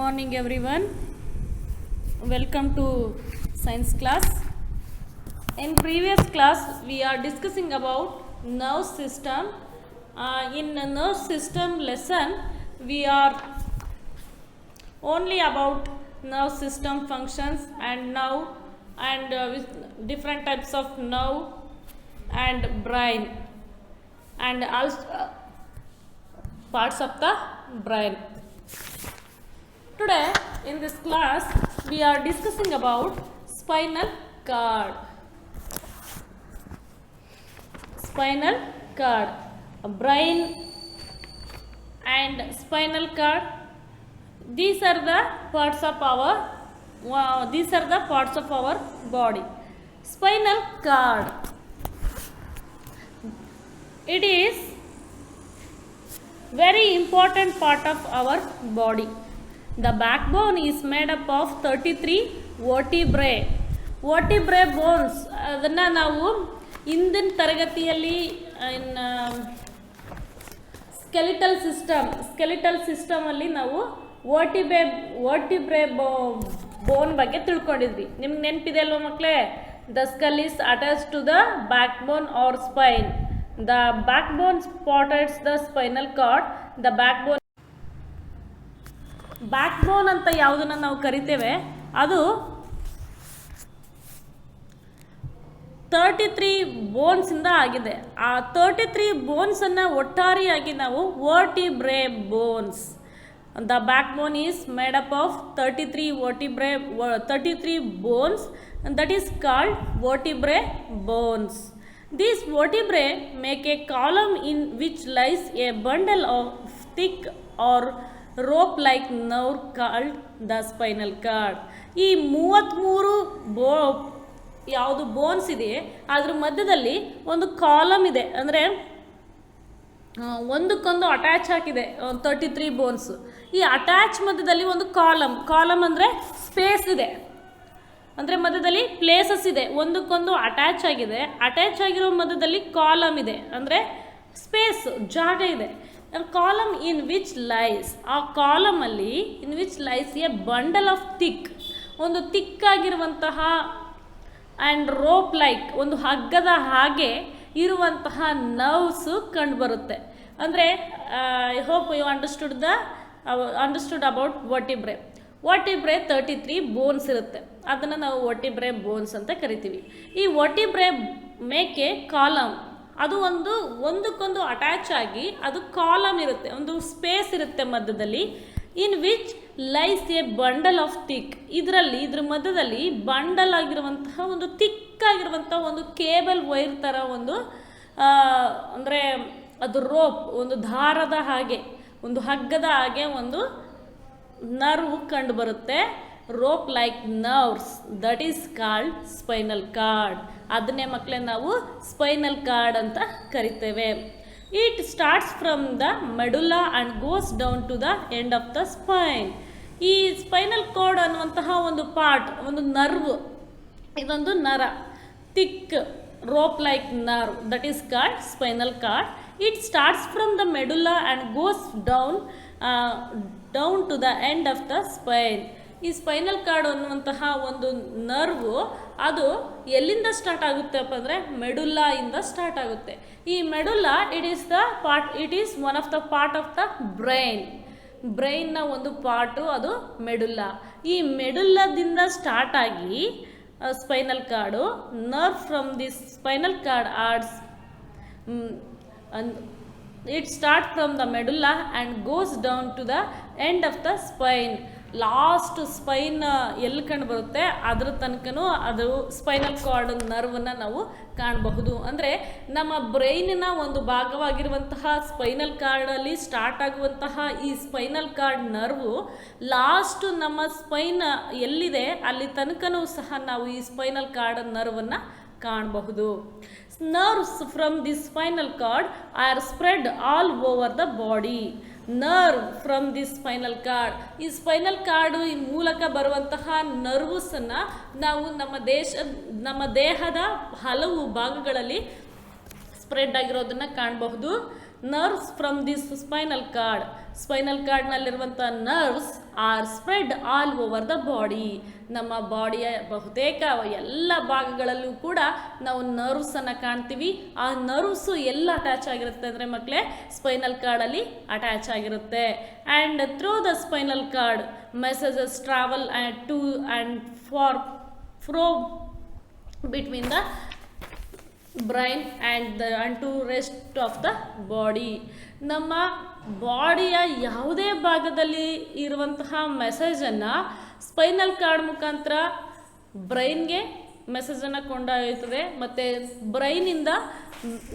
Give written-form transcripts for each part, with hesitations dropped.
Morning everyone, welcome to science class. In previous class we are discussing about nerve system. In the nerve system lesson we are only about nerve system functions and nerve and with different types of nerve and brain and also parts of the brain. Today in this class we are discussing about spinal cord. Spinal cord, brain and spinal cord. These are the parts of our body. Spinal cord. It is very important part of our body. The backbone is made up of 33 vertebrae. Vertebrae bones ಅದನ್ನು ನಾವು ಇಂದಿನ ತರಗತಿಯಲ್ಲಿ skeletal ಸಿಸ್ಟಮಲ್ಲಿ ನಾವು ವರ್ಟಿಬ್ರೆ ಬೋನ್ ಬಗ್ಗೆ ತಿಳ್ಕೊಂಡಿದ್ವಿ. ನಿಮ್ಗೆ ನೆನಪಿದೆ ಅಲ್ವ ಮಕ್ಕಳೇ? The skull is attach to the backbone or spine. The backbone supports the spinal cord. The backbone ಅಂತ ಯಾವುದನ್ನು ನಾವು ಕರಿತೇವೆ ಅದು 33 ಬೋನ್ಸಿಂದ ಆಗಿದೆ. ಆ 33 ಬೋನ್ಸನ್ನು ಒಟ್ಟಾರೆಯಾಗಿ ನಾವು vertebrae bones. The backbone is made up of 33 bones, and that is called vertebrae bones. These vertebrae make a column in which lies a bundle of thick or rope like nerve called the spinal cord. ಈ 33 ಯಾವುದು bones ಇದೆ ಅದ್ರ ಮಧ್ಯದಲ್ಲಿ ಒಂದು column ಇದೆ, ಅಂದರೆ ಒಂದಕ್ಕೊಂದು attach ಆಗಿದೆ 33 ಬೋನ್ಸ್. ಈ ಅಟ್ಯಾಚ್ ಮಧ್ಯದಲ್ಲಿ ಒಂದು ಕಾಲಮ್ ಅಂದರೆ ಸ್ಪೇಸ್ ಇದೆ, ಅಂದರೆ ಮಧ್ಯದಲ್ಲಿ ಪ್ಲೇಸಸ್ ಇದೆ, ಒಂದಕ್ಕೊಂದು ಅಟ್ಯಾಚ್ ಆಗಿದೆ. ಅಟ್ಯಾಚ್ ಆಗಿರೋ ಮಧ್ಯದಲ್ಲಿ ಕಾಲಮ್ ಇದೆ, ಅಂದರೆ ಸ್ಪೇಸ್ ಜಾಗ ಇದೆ. ಕಾಲಮ್ ಇನ್ ವಿಚ್ ಲೈಸ್, ಆ ಕಾಲಮಲ್ಲಿ in which lies a bundle of thick, ಒಂದು ಥಿಕ್ಕಾಗಿರುವಂತಹ ಆ್ಯಂಡ್ ರೋಪ್ ಲೈಕ್, ಒಂದು ಹಗ್ಗದ ಹಾಗೆ ಇರುವಂತಹ ನರ್ವ್ಸು ಕಂಡುಬರುತ್ತೆ. ಅಂದರೆ I hope you understood about vertebrae 33 bones ಇರುತ್ತೆ, ಅದನ್ನು ನಾವು ವರ್ಟಿಬ್ರೆ ಬೋನ್ಸ್ ಅಂತ ಕರಿತೀವಿ. ಈ ವರ್ಟಿಬ್ರೆ ಮೇಕ್ ಎ ಕಾಲಮ್, ಅದು ಒಂದಕ್ಕೊಂದು ಅಟ್ಯಾಚ್ ಆಗಿ ಅದು ಕಾಲಮ್ ಇರುತ್ತೆ, ಒಂದು ಸ್ಪೇಸ್ ಇರುತ್ತೆ ಮಧ್ಯದಲ್ಲಿ. ಇನ್ which lies a bundle of thick, ಇದ್ರ ಮಧ್ಯದಲ್ಲಿ ಬಂಡಲ್ ಆಗಿರುವಂತಹ ಒಂದು ಥಿಕ್ ಆಗಿರುವಂತಹ ಒಂದು ಕೇಬಲ್ ವೈರ್ ಥರ ಒಂದು ಅಂದರೆ ಅದು ರೋಪ್, ಒಂದು ದಾರದ ಹಾಗೆ, ಒಂದು ಹಗ್ಗದ ಹಾಗೆ ಒಂದು ನರ್ವ್ ಕಂಡು ಬರುತ್ತೆ. Rope like nerves, that is called spinal cord. ಅದನ್ನೇ ಮಕ್ಕಳೇ ನಾವು ಸ್ಪೈನಲ್ ಕಾರ್ಡ್ ಅಂತ ಕರಿತೇವೆ. It starts from the medulla and goes down to the end of the spine. ಈ ಸ್ಪೈನಲ್ ಕಾರ್ಡ್ ಅನ್ನುವಂತಹ ಒಂದು ಪಾರ್ಟ್, ಒಂದು ನರ್ವ್, ಇದೊಂದು ನರ, thick rope like nerve, that is called spinal cord. It starts from the medulla and goes down to the end of the spine. ಈ spinal cord ಅನ್ನುವಂತಹ ಒಂದು ನರ್ವು ಅದು ಎಲ್ಲಿಂದ ಸ್ಟಾರ್ಟ್ ಆಗುತ್ತಪ್ಪ ಅಂದರೆ ಮೆಡುಲ್ಲಾ ಇಂದ ಸ್ಟಾರ್ಟ್ ಆಗುತ್ತೆ. ಈ medulla it is one of the part of the ಬ್ರೈನ್ನ ಒಂದು ಪಾರ್ಟು, ಅದು ಮೆಡುಲ್ಲಾ. ಈ ಮೆಡುಲ್ಲಾದಿಂದ ಸ್ಟಾರ್ಟ್ ಆಗಿ spinal cord, nerve from this spinal cord ಆರ್ಡ್ಸ್ it starts from the medulla and goes down to the end of the spine. Last spine ಎಲ್ಲಿ ಕಂಡು ಬರುತ್ತೆ ಅದ್ರ ತನಕನೂ ಅದು ಸ್ಪೈನಲ್ ಕಾರ್ಡ್ ನರ್ವನ್ನ ನಾವು ಕಾಣಬಹುದು. ಅಂದರೆ ನಮ್ಮ ಬ್ರೈನಿನ ಒಂದು ಭಾಗವಾಗಿರುವಂತಹ ಸ್ಪೈನಲ್ ಕಾರ್ಡಲ್ಲಿ ಸ್ಟಾರ್ಟ್ ಆಗುವಂತಹ ಈ ಸ್ಪೈನಲ್ ಕಾರ್ಡ್ ನರ್ವು ಲಾಸ್ಟ್ ನಮ್ಮ ಸ್ಪೈನ್ ಎಲ್ಲಿದೆ ಅಲ್ಲಿ ತನಕನೂ ಸಹ ನಾವು ಈ ಸ್ಪೈನಲ್ ಕಾರ್ಡ್ ನರ್ವನ್ನು ಕಾಣಬಹುದು. Nerves from the spinal cord are spread all over the body. Nerve from the spinal cord, ಈ ಸ್ಪೈನಲ್ ಕಾರ್ಡು ಈ ಮೂಲಕ ಬರುವಂತಹ ನರ್ವ್ಸನ್ನು ನಾವು ನಮ್ಮ ದೇಹದ ಹಲವು ಭಾಗಗಳಲ್ಲಿ ಸ್ಪ್ರೆಡ್ ಆಗಿರೋದನ್ನು ಕಾಣಬಹುದು. ನರ್ವ್ಸ್ ಫ್ರಮ್ ದಿಸ್ ಸ್ಪೈನಲ್ ಕಾರ್ಡ್ನಲ್ಲಿರುವಂಥ nerves are spread all over the body. ನಮ್ಮ ಬಾಡಿಯ ಬಹುತೇಕ ಎಲ್ಲ ಭಾಗಗಳಲ್ಲೂ ಕೂಡ ನಾವು ನರ್ವ್ಸನ್ನು ಕಾಣ್ತೀವಿ. ಆ ನರ್ವ್ಸು ಎಲ್ಲ ಅಟ್ಯಾಚ್ ಆಗಿರುತ್ತೆ ಅಂದರೆ ಮಕ್ಕಳೇ ಸ್ಪೈನಲ್ ಕಾರ್ಡಲ್ಲಿ ಅಟ್ಯಾಚ್ ಆಗಿರುತ್ತೆ. And through the spinal cord messages travel to and fro between the brain and to rest of the body. ನಮ್ಮ ಬಾಡಿಯ ಯಾವುದೇ ಭಾಗದಲ್ಲಿ ಇರುವಂತಹ ಮೆಸೇಜನ್ನು ಸ್ಪೈನಲ್ ಕಾರ್ಡ್ ಮುಖಾಂತರ ಬ್ರೈನ್ಗೆ ಮೆಸೇಜನ್ನು ಕೊಂಡೊಯ್ಯುತ್ತದೆ ಮತ್ತು ಬ್ರೈನಿಂದ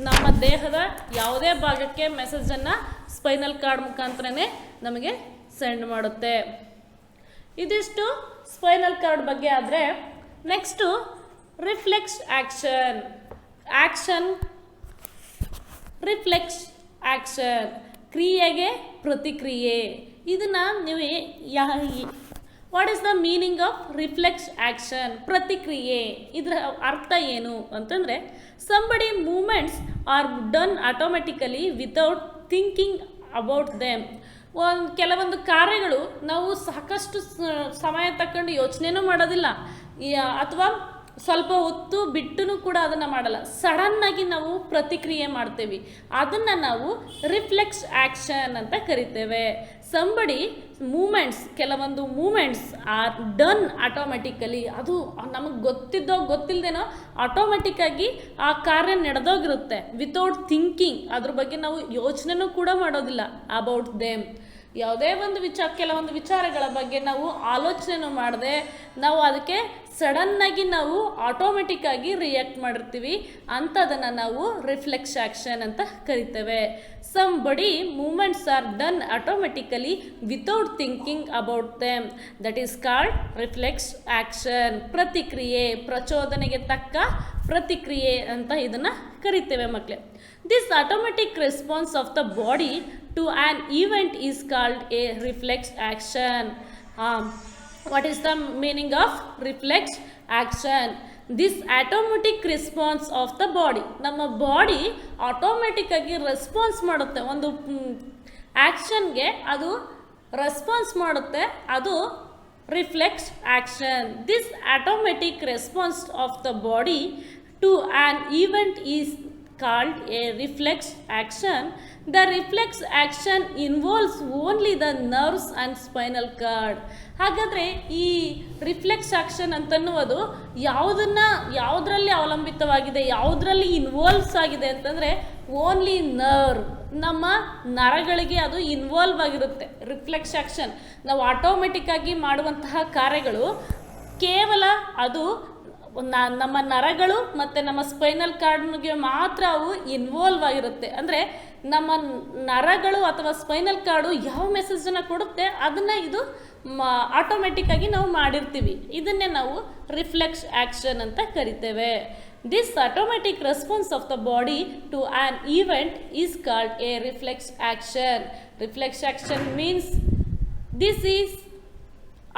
ನಮ್ಮ ದೇಹದ ಯಾವುದೇ ಭಾಗಕ್ಕೆ ಮೆಸೇಜನ್ನು ಸ್ಪೈನಲ್ ಕಾರ್ಡ್ ಮುಖಾಂತರನೇ ನಮಗೆ ಸೆಂಡ್ ಮಾಡುತ್ತೆ. ಇದಿಷ್ಟು ಸ್ಪೈನಲ್ ಕಾರ್ಡ್ ಬಗ್ಗೆ. ಆದರೆ ನೆಕ್ಸ್ಟು ರಿಫ್ಲೆಕ್ಸ್ ರಿಫ್ಲೆಕ್ಸ್ ಆ್ಯಕ್ಷನ್, ಕ್ರಿಯೆಗೆ ಪ್ರತಿಕ್ರಿಯೆ. ಇದನ್ನು ನೀವು what is the meaning of reflex action? ಪ್ರತಿಕ್ರಿಯೆ ಇದರ ಅರ್ಥ ಏನು ಅಂತಂದರೆ, somebody movements are done automatically without thinking about them. ಕೆಲವೊಂದು ಕಾರ್ಯಗಳು ನಾವು ಸಾಕಷ್ಟು ಸಮಯ ತಗೊಂಡು ಯೋಚನೆನೂ ಮಾಡೋದಿಲ್ಲ, ಅಥವಾ ಸ್ವಲ್ಪ ಹೊತ್ತು ಬಿಟ್ಟು ಕೂಡ ಅದನ್ನು ಮಾಡಲ್ಲ, ಸಡನ್ನಾಗಿ ನಾವು ಪ್ರತಿಕ್ರಿಯೆ ಮಾಡ್ತೇವೆ. ಅದನ್ನು ನಾವು ರಿಫ್ಲೆಕ್ಸ್ ಆ್ಯಕ್ಷನ್ ಅಂತ ಕರಿತೇವೆ. ಸಂಬಡಿ ಮೂಮೆಂಟ್ಸ್, ಕೆಲವೊಂದು ಮೂಮೆಂಟ್ಸ್ ಆರ್ ಡನ್ ಆಟೋಮೆಟಿಕಲಿ, ಅದು ನಮಗೆ ಗೊತ್ತಿದ್ದೋ ಗೊತ್ತಿಲ್ಲದೇನೋ ಆಟೋಮೆಟಿಕ್ಕಾಗಿ ಆ ಕಾರ್ಯ ನಡೆದೋಗಿರುತ್ತೆ. ವಿತೌಟ್ ಥಿಂಕಿಂಗ್, ಅದ್ರ ಬಗ್ಗೆ ನಾವು ಯೋಚನೆನೂ ಕೂಡ ಮಾಡೋದಿಲ್ಲ. ಅಬೌಟ್ ದೇಮ್, ಯಾವುದೇ ಒಂದು ಕೆಲವೊಂದು ವಿಚಾರಗಳ ಬಗ್ಗೆ ನಾವು ಆಲೋಚನೆನೂ ಮಾಡದೆ ನಾವು ಅದಕ್ಕೆ ಸಡನ್ನಾಗಿ ನಾವು ಆಟೋಮೆಟಿಕ್ಕಾಗಿ ರಿಯಾಕ್ಟ್ ಮಾಡಿರ್ತೀವಿ. ಅಂಥದನ್ನು ನಾವು ರಿಫ್ಲೆಕ್ಸ್ ಆ್ಯಕ್ಷನ್ ಅಂತ ಕರಿತೇವೆ. Somebody movements are done automatically without thinking about them, that is called reflex action. ಪ್ರತಿಕ್ರಿಯೆ, ಪ್ರಚೋದನೆಗೆ ತಕ್ಕ ಪ್ರತಿಕ್ರಿಯೆ ಅಂತ ಇದನ್ನು ಕರಿತೇವೆ ಮಕ್ಕಳೇ. This automatic response of the body to an event is called a reflex action. What is the meaning of reflex action? This automatic response of the body, ನಮ್ಮ body automatic ಆಗಿ ರೆಸ್ಪಾನ್ಸ್ ಮಾಡುತ್ತೆ, ಒಂದು ಆ್ಯಕ್ಷನ್ಗೆ ಅದು ರೆಸ್ಪಾನ್ಸ್ ಮಾಡುತ್ತೆ, ಅದು reflex action. This automatic response of the body to an event is called a reflex action. The reflex action involves only the nerves and spinal cord. ಹಾಗಾದರೆ ಈ ರಿಫ್ಲೆಕ್ಸ್ ಆ್ಯಕ್ಷನ್ ಅಂತನ್ನುವುದು ಯಾವುದರಲ್ಲಿ ಅವಲಂಬಿತವಾಗಿದೆ, ಯಾವುದರಲ್ಲಿ ಇನ್ವಾಲ್ವ್ಸ್ ಆಗಿದೆ ಅಂತಂದರೆ ಓನ್ಲಿ ನರ್ವ್, ನಮ್ಮ ನರಗಳಿಗೆ ಅದು involve ಆಗಿರುತ್ತೆ. ರಿಫ್ಲೆಕ್ಸ್ ಆ್ಯಕ್ಷನ್ ನಾವು ಆಟೋಮೆಟಿಕ್ಕಾಗಿ ಮಾಡುವಂತಹ ಕಾರ್ಯಗಳು ಕೇವಲ ಅದು ನಮ್ಮ ನರಗಳು ಮತ್ತು ನಮ್ಮ ಸ್ಪೈನಲ್ ಕಾರ್ಡ್ಗೆ ಮಾತ್ರ ಅವು ಇನ್ವಾಲ್ವ್ ಆಗಿರುತ್ತೆ. ಅಂದರೆ ನಮ್ಮ ನರಗಳು ಅಥವಾ ಸ್ಪೈನಲ್ ಕಾರ್ಡು ಯಾವ ಮೆಸೇಜನ್ನು ಕೊಡುತ್ತೆ ಅದನ್ನು ಇದು ಆಟೋಮೆಟಿಕ್ಕಾಗಿ ನಾವು ಮಾಡಿರ್ತೀವಿ. ಇದನ್ನೇ ನಾವು ರಿಫ್ಲೆಕ್ಸ್ ಆ್ಯಕ್ಷನ್ ಅಂತ ಕರಿತೇವೆ. This automatic response of the body to an event is called a reflex action. Reflex action means this is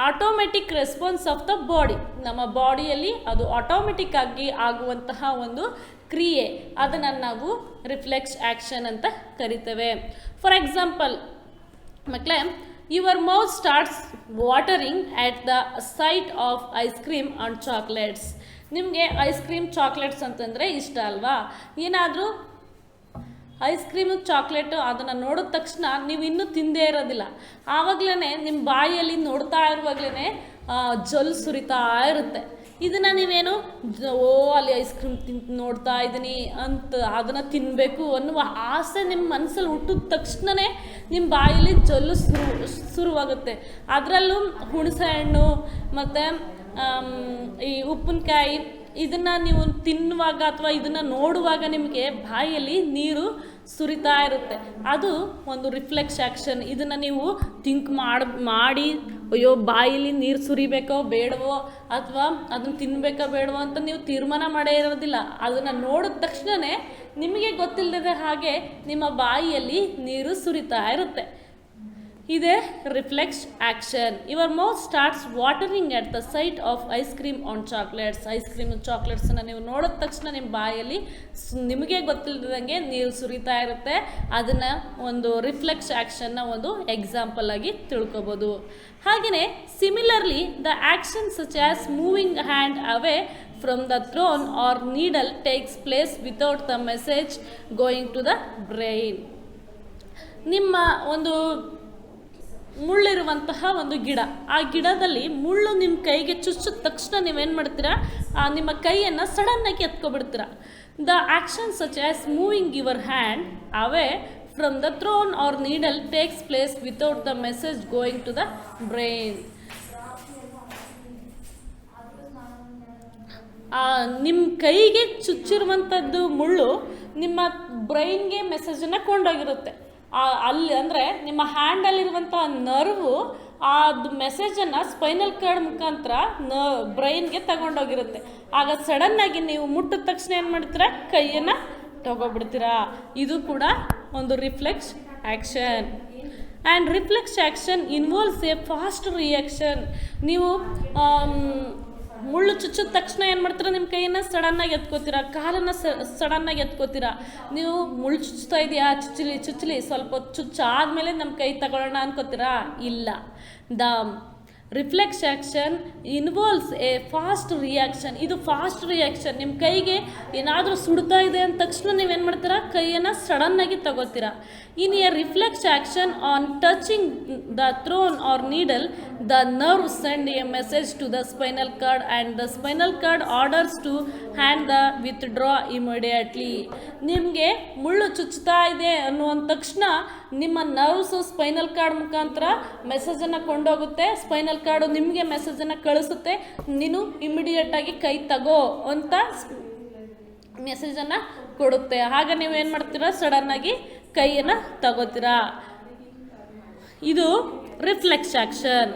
automatic response of the body. ನಮ್ಮ ಬಾಡಿಯಲ್ಲಿ ಅದು ಆಟೋಮೆಟಿಕ್ ಆಗಿ ಆಗುವಂತಹ ಒಂದು ಕ್ರಿಯೆ, ಅದನ್ನು ನಾವು ರಿಫ್ಲೆಕ್ಸ್ ಆ್ಯಕ್ಷನ್ ಅಂತ ಕರಿತೇವೆ. ಫಾರ್ ಎಕ್ಸಾಂಪಲ್ ಮಕ್ಕಳೇ, your mouth starts watering at the sight of ice cream and chocolates. ನಿಮಗೆ ಐಸ್ ಕ್ರೀಮ್ ಚಾಕ್ಲೇಟ್ಸ್ ಅಂತಂದರೆ ಇಷ್ಟ ಅಲ್ವಾ? ಏನಾದರೂ ಐಸ್ ಕ್ರೀಮು ಚಾಕ್ಲೇಟು ಅದನ್ನು ನೋಡಿದ ತಕ್ಷಣ ನೀವು ಇನ್ನೂ ತಿಂದೇ ಇರೋದಿಲ್ಲ, ಆವಾಗಲೇ ನಿಮ್ಮ ಬಾಯಿಯಲ್ಲಿ ನೋಡ್ತಾ ಇರುವಾಗಲೇ ಜೊಲ್ ಸುರಿತಾ ಇರುತ್ತೆ. ಇದನ್ನು ನೀವೇನು ಅಲ್ಲಿ ಐಸ್ ಕ್ರೀಮ್ ನೋಡ್ತಾ ಇದ್ದೀನಿ ಅಂತ ಅದನ್ನು ತಿನ್ನಬೇಕು ಅನ್ನುವ ಆಸೆ ನಿಮ್ಮ ಮನಸ್ಸಲ್ಲಿ ಹುಟ್ಟಿದ ತಕ್ಷಣವೇ ನಿಮ್ಮ ಬಾಯಲ್ಲಿ ಜೊಲ್ಲು ಶುರುವಾಗುತ್ತೆ. ಅದರಲ್ಲೂ ಹುಣಸೆ ಹಣ್ಣು ಮತ್ತು ಈ ಉಪ್ಪಿನಕಾಯಿ ಇದನ್ನು ನೀವು ತಿನ್ನುವಾಗ ಅಥವಾ ಇದನ್ನು ನೋಡುವಾಗ ನಿಮಗೆ ಬಾಯಲ್ಲಿ ನೀರು ಸುರಿತಾ ಇರುತ್ತೆ. ಅದು ಒಂದು ರಿಫ್ಲೆಕ್ಸ್ ಆ್ಯಕ್ಷನ್. ಇದನ್ನು ನೀವು ಥಿಂಕ್ ಮಾಡಿ ಅಯ್ಯೋ ಬಾಯಲ್ಲಿ ನೀರು ಸುರಿಬೇಕೋ ಬೇಡವೋ ಅಥವಾ ಅದನ್ನು ತಿನ್ನಬೇಕೋ ಬೇಡವೋ ಅಂತ ನೀವು ತೀರ್ಮಾನ ಮಾಡೇ ಇರೋದಿಲ್ಲ. ಅದನ್ನು ನೋಡಿದ ತಕ್ಷಣವೇ ನಿಮಗೆ ಗೊತ್ತಿಲ್ಲದ ಹಾಗೆ ನಿಮ್ಮ ಬಾಯಿಯಲ್ಲಿ ನೀರು ಸುರಿತಾ ಇರುತ್ತೆ. ಇದೆ reflex action. Your mouth starts watering at the sight of ice cream on chocolates. Ice cream ಚಾಕ್ಲೇಟ್ಸನ್ನು ನೀವು ನೋಡಿದ ತಕ್ಷಣ ನಿಮ್ಮ ಬಾಯಲ್ಲಿ ನಿಮಗೆ ಗೊತ್ತಿಲ್ಲದಂಗೆ ನೀರು ಸುರಿತಾ ಇರುತ್ತೆ. ಅದನ್ನು ಒಂದು ರಿಫ್ಲೆಕ್ಸ್ ಆ್ಯಕ್ಷನ್ನ ಒಂದು ಎಕ್ಸಾಂಪಲ್ ಆಗಿ ತಿಳ್ಕೊಬೋದು. ಹಾಗೆಯೇ similarly the action such as moving hand away from the thorn or needle takes place without the message going to the brain. ನಿಮ್ಮ ಒಂದು ಮುಳ್ಳಿರುವಂತಹ ಒಂದು ಗಿಡ, ಆ ಗಿಡದಲ್ಲಿ ಮುಳ್ಳು ನಿಮ್ಮ ಕೈಗೆ ಚುಚ್ಚಿದ ತಕ್ಷಣ ನೀವೇನು ಮಾಡ್ತೀರಾ, ನಿಮ್ಮ ಕೈಯನ್ನು ಸಡನ್ನಾಗಿ ಎತ್ಕೊಬಿಡ್ತೀರ. The action such as moving your hand away from the thorn or needle takes place without the message going to the brain. ನಿಮ್ಮ ಕೈಗೆ ಚುಚ್ಚಿರುವಂಥದ್ದು ಮುಳ್ಳು ನಿಮ್ಮ ಬ್ರೈನ್ಗೆ ಮೆಸೇಜನ್ನು ಕೊಂಡೋಗಿರುತ್ತೆ. ಅಲ್ಲಿ ಅಂದರೆ ನಿಮ್ಮ ಹ್ಯಾಂಡಲ್ಲಿರುವಂಥ ನರ್ವು ಅದು ಮೆಸೇಜನ್ನು ಸ್ಪೈನಲ್ ಕಾರ್ಡ್ ಮುಖಾಂತರ ಬ್ರೈನ್ಗೆ ತಗೊಂಡೋಗಿರುತ್ತೆ. ಆಗ ಸಡನ್ನಾಗಿ ನೀವು ಮುಟ್ಟಿದ ತಕ್ಷಣ ಏನು ಮಾಡ್ತೀರಾ, ಕೈಯನ್ನು ತಗೊಬಿಡ್ತೀರಾ. ಇದು ಕೂಡ ಒಂದು reflex action. And reflex action involves a fast reaction. ನೀವು ಮುಳ್ಳು ಚುಚ್ಚಿದ ತಕ್ಷಣ ಏನು ಮಾಡ್ತೀರಾ, ನಿಮ್ಮ ಕೈಯನ್ನು ಸಡನ್ನಾಗಿ ಎತ್ಕೋತೀರಾ, ಕಾಲನ್ನು ಸಡನ್ನಾಗಿ ಎತ್ಕೋತೀರಾ. ನೀವು ಮುಳ್ಳು ಚುಚ್ತಾ ಇದೆಯಾ, ಚುಚ್ಚಲಿ ಸ್ವಲ್ಪ ಚುಚ್ಚಾದ್ಮೇಲೆ ನಮ್ಮ ಕೈ ತಗೊಳ್ಳೋಣ ಅನ್ಕೋತೀರಾ, ಇಲ್ಲ. The reflex action involves a fast reaction. ಇದು ಫಾಸ್ಟ್ ರಿಯಾಕ್ಷನ್. ನಿಮ್ಮ ಕೈಗೆ ಏನಾದರೂ ಸುಡ್ತಾ ಇದೆ ಅಂದ ತಕ್ಷಣ ನೀವೇನು ಮಾಡ್ತೀರಾ, ಕೈಯನ್ನು ಸಡನ್ನಾಗಿ ತಗೋತೀರಾ. In a reflex action on touching the thorn or needle the nerve send a message to the spinal cord and the spinal cord orders to hand the withdraw immediately. ನಿಮಗೆ ಮುಳ್ಳು ಚುಚ್ತಾ ಇದೆ ಅನ್ನುವಂಥ ತಕ್ಷಣ ನಿಮ್ಮ ನರ್ವ್ಸು ಸ್ಪೈನಲ್ ಕಾರ್ಡ್ ಮುಖಾಂತರ ಮೆಸೇಜನ್ನು ಕೊಂಡೋಗುತ್ತೆ. Spinal cord ನಿಮಗೆ ಮೆಸೇಜನ್ನು ಕಳಿಸುತ್ತೆ, ನೀನು ಇಮಿಡಿಯೇಟಾಗಿ ಕೈ ತಗೋ ಅಂತ ಮೆಸೇಜನ್ನು ಕೊಡುತ್ತೆ. ಆಗ ನೀವೇನು ಮಾಡ್ತೀರಾ, ಸಡನ್ನಾಗಿ ಕೈಯನ್ನು ತಗೋತೀರಾ. ಇದು ರಿಫ್ಲೆಕ್ಸ್ ಆ್ಯಕ್ಷನ್.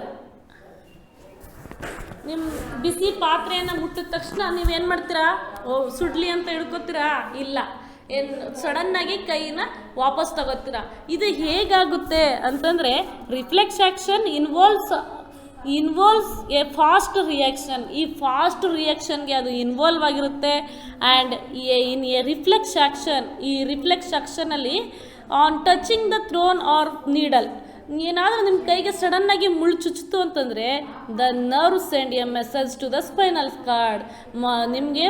ನಿಮ್ಮ ಬಿಸಿ ಪಾತ್ರೆಯನ್ನು ಮುಟ್ಟಿದ ತಕ್ಷಣ ನೀವೇನು ಮಾಡ್ತೀರಾ, ಸುಡ್ಲಿ ಅಂತ ಹಿಡ್ಕೋತೀರಾ, ಇಲ್ಲ, ಸಡನ್ನಾಗಿ ಕೈನ ವಾಪಸ್ ತಗೋತೀರಾ. ಇದು ಹೇಗಾಗುತ್ತೆ ಅಂತಂದರೆ reflex action involves a fast reaction. ಈ ಫಾಸ್ಟ್ ರಿಯಾಕ್ಷನ್ಗೆ ಅದು ಇನ್ವಾಲ್ವ್ ಆಗಿರುತ್ತೆ. And in a reflex action, ಈ ರಿಫ್ಲೆಕ್ಸ್ ಆ್ಯಕ್ಷನಲ್ಲಿ on touching the thorn or needle, ಏನಾದರೂ ನಿಮ್ಮ ಕೈಗೆ ಸಡನ್ನಾಗಿ ಮುಳ್ಳು ಚುಚ್ಚಿತು ಅಂತಂದರೆ the nerve send a message to the spinal cord. ನಿಮಗೆ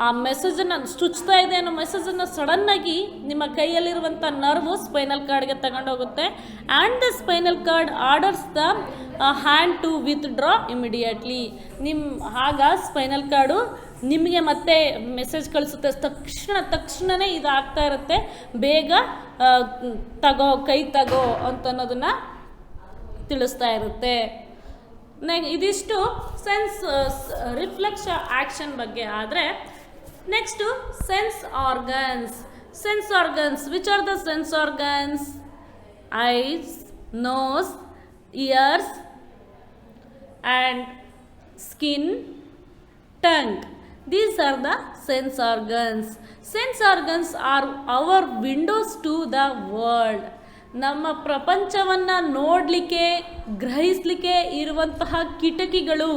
ಆ ಮೆಸೇಜನ್ನು ಚುಚ್ತಾ ಇದೆ ಅನ್ನೋ ಮೆಸೇಜನ್ನು ಸಡನ್ನಾಗಿ ನಿಮ್ಮ ಕೈಯಲ್ಲಿರುವಂಥ ನರ್ವು ಸ್ಪೈನಲ್ ಕಾರ್ಡ್ಗೆ ತಗೊಂಡೋಗುತ್ತೆ. And the spinal cord orders the hand to withdraw immediately. ಆಗ ಸ್ಪೈನಲ್ ಕಾರ್ಡು ನಿಮಗೆ ಮತ್ತೆ ಮೆಸೇಜ್ ಕಳಿಸುತ್ತೆ. ತಕ್ಷಣವೇ ಇದು ಆಗ್ತಾ ಇರುತ್ತೆ, ಬೇಗ ಕೈ ತಗೋ ಅಂತನ್ನೋದನ್ನು ತಿಳಿಸ್ತಾ ಇರುತ್ತೆ. ಇದಿಷ್ಟು ರಿಫ್ಲೆಕ್ಸ್ ಆ್ಯಕ್ಷನ್ ಬಗ್ಗೆ. ಆದರೆ next sense organs. Which are the sense organs? Eyes, nose, ears and skin, tongue. These are the sense organs. Sense organs are our windows to the world. ನಮ್ಮ ಪ್ರಪಂಚವನ್ನು ನೋಡಲಿಕ್ಕೆ, ಗ್ರಹಿಸಲಿಕ್ಕೆ ಇರುವಂತಹ ಕಿಟಕಿಗಳು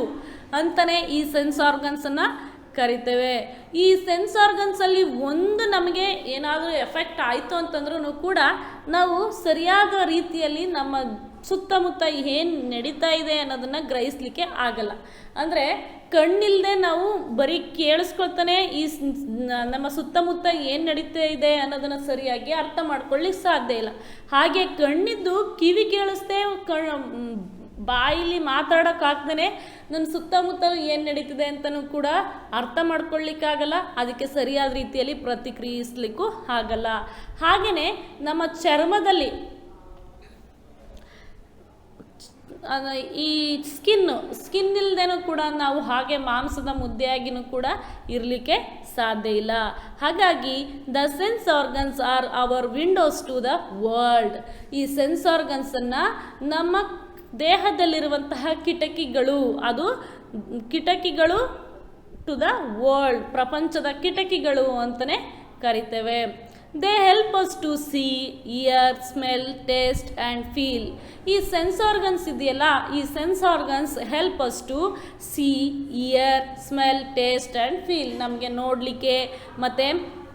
ಅಂತಲೇ ಈ ಸೆನ್ಸ್ ಆರ್ಗನ್ಸನ್ನು ಕರಿತೇವೆ. ಈ ಸೆನ್ಸ್ ಆರ್ಗನ್ಸಲ್ಲಿ ಒಂದು ನಮಗೆ ಏನಾದರೂ ಎಫೆಕ್ಟ್ ಆಯಿತು ಅಂತಂದ್ರೂ ಕೂಡ ನಾವು ಸರಿಯಾದ ರೀತಿಯಲ್ಲಿ ನಮ್ಮ ಸುತ್ತಮುತ್ತ ಏನು ನಡೀತಾ ಇದೆ ಅನ್ನೋದನ್ನು ಗ್ರಹಿಸಲಿಕ್ಕೆ ಆಗಲ್ಲ. ಅಂದರೆ ಕಣ್ಣಿಲ್ಲದೆ ನಾವು ಬರೀ ಕೇಳಿಸ್ಕೊಳ್ತಾನೆ ಈ ನಮ್ಮ ಸುತ್ತಮುತ್ತ ಏನು ನಡೀತಾ ಇದೆ ಅನ್ನೋದನ್ನು ಸರಿಯಾಗಿ ಅರ್ಥ ಮಾಡ್ಕೊಳ್ಳಿಕ್ಕೆ ಸಾಧ್ಯ ಇಲ್ಲ. ಹಾಗೆ ಕಣ್ಣಿದ್ದು ಕಿವಿ ಕೇಳಿಸ್ದೆ ಬಾಯಿಲಿ ಮಾತಾಡೋಕ್ಕಾಗ್ದೇ ನನ್ನ ಸುತ್ತಮುತ್ತಲೂ ಏನು ನಡೀತಿದೆ ಅಂತಲೂ ಕೂಡ ಅರ್ಥ ಮಾಡ್ಕೊಳ್ಳಿಕ್ಕಾಗಲ್ಲ, ಅದಕ್ಕೆ ಸರಿಯಾದ ರೀತಿಯಲ್ಲಿ ಪ್ರತಿಕ್ರಿಯಿಸ್ಲಿಕ್ಕೂ ಆಗಲ್ಲ. ಹಾಗೆಯೇ ನಮ್ಮ ಚರ್ಮದಲ್ಲಿ ಈ ಸ್ಕಿನ್ ಇಲ್ಲದೇನೂ ಕೂಡ ನಾವು ಹಾಗೆ ಮಾಂಸದ ಮುದ್ದೆಯಾಗಿನೂ ಕೂಡ ಇರಲಿಕ್ಕೆ ಸಾಧ್ಯ ಇಲ್ಲ. ಹಾಗಾಗಿ the sense organs are our windows to the world. ಈ ಸೆನ್ಸ್ ಆರ್ಗನ್ಸನ್ನು ನಮ್ಮ ದೇಹದಲ್ಲಿರುವಂತಹ ಕಿಟಕಿಗಳು, ಅದು ಕಿಟಕಿಗಳು ಟು ದ ವರ್ಲ್ಡ್, ಪ್ರಪಂಚದ ಕಿಟಕಿಗಳು ಅಂತಲೇ ಕರಿತೇವೆ. They help us to see, hear, smell, taste and feel. ಈ ಸೆನ್ಸ್ ಆರ್ಗನ್ಸ್ ಇದೆಯಲ್ಲ, ಈ sense organs help us to see, hear, smell, taste and feel. ನಮಗೆ ನೋಡಲಿಕ್ಕೆ ಮತ್ತು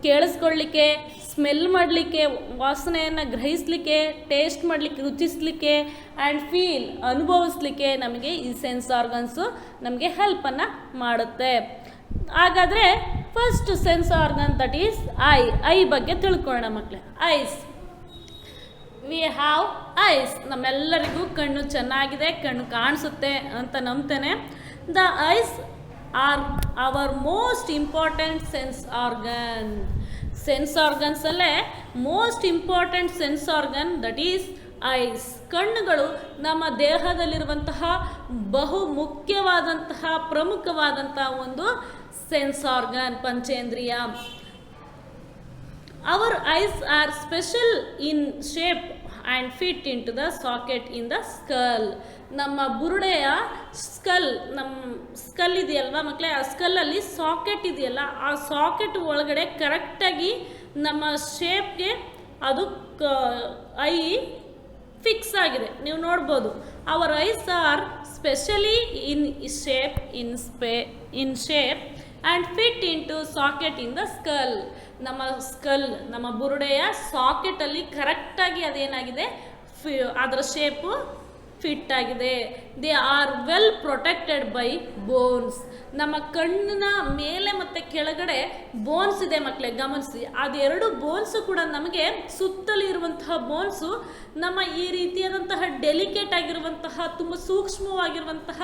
ಕೇಳಿಸ್ಕೊಳ್ಳಿಕ್ಕೆ, ಸ್ಮೆಲ್ ಮಾಡಲಿಕ್ಕೆ, ವಾಸನೆಯನ್ನು ಗ್ರಹಿಸಲಿಕ್ಕೆ, ಟೇಸ್ಟ್ ಮಾಡಲಿಕ್ಕೆ, ರುಚಿಸಲಿಕ್ಕೆ ಆ್ಯಂಡ್ ಫೀಲ್ ಅನುಭವಿಸ್ಲಿಕ್ಕೆ ನಮಗೆ ಈ ಸೆನ್ಸ್ ಆರ್ಗನ್ಸು ನಮಗೆ ಹೆಲ್ಪನ್ನು ಮಾಡುತ್ತೆ. ಹಾಗಾದರೆ first sense organ that is eye ಬಗ್ಗೆ ತಿಳ್ಕೊಳ್ಳೋಣ ಮಕ್ಕಳೇ. Eyes, we have eyes. ನಮ್ಮೆಲ್ಲರಿಗೂ ಕಣ್ಣು ಚೆನ್ನಾಗಿದೆ, ಕಣ್ಣು ಕಾಣಿಸುತ್ತೆ ಅಂತ ನಂಬ್ತೇನೆ. The eyes are our most important sense organ. Sense ಆರ್ಗನ್ಸಲ್ಲೇ most important sense organ that is eyes. ಕಣ್ಣುಗಳು ನಮ್ಮ ದೇಹದಲ್ಲಿರುವಂತಹ ಬಹು ಮುಖ್ಯವಾದಂತಹ ಪ್ರಮುಖವಾದಂತಹ ಒಂದು ಸೆನ್ಸ್ ಆರ್ಗನ್, ಪಂಚೇಂದ್ರಿಯ. Our eyes are special in shape and fit in to the socket in the skull. ನಮ್ಮ ಬುರುಡೆಯ ನಮ್ಮ ಸ್ಕಲ್ ಇದೆಯಲ್ವ ಮಕ್ಕಳೇ, ಆ ಸ್ಕಲ್ಲಲ್ಲಿ ಸಾಕೆಟ್ ಇದೆಯಲ್ಲ, ಆ ಸಾಕೆಟ್ ಒಳಗಡೆ ಕರೆಕ್ಟಾಗಿ ನಮ್ಮ ಶೇಪ್ಗೆ ಅದು ಐ ಫಿಕ್ಸ್ ಆಗಿದೆ, ನೀವು ನೋಡ್ಬೋದು. Our eyes are specially in shape and fit in to socket in the skull. ನಮ್ಮ ಬುರುಡೆಯ ಸಾಕೆಟಲ್ಲಿ ಕರೆಕ್ಟಾಗಿ ಅದೇನಾಗಿದೆ, ಅದರ ಶೇಪು ಫಿಟ್ ಆಗಿದೆ. They are well protected by bones. ನಮ್ಮ ಕಣ್ಣಿನ ಮೇಲೆ ಮತ್ತು ಕೆಳಗಡೆ ಬೋನ್ಸ್ ಇದೆ ಮಕ್ಕಳೇ, ಗಮನಿಸಿ. ಅದೆರಡು ಬೋನ್ಸು ಕೂಡ ನಮಗೆ ಸುತ್ತಲೂ ಇರುವಂತಹ ಬೋನ್ಸು ನಮ್ಮ ಈ ರೀತಿಯಾದಂತಹ ಡೆಲಿಕೇಟ್ ಆಗಿರುವಂತಹ ತುಂಬ ಸೂಕ್ಷ್ಮವಾಗಿರುವಂತಹ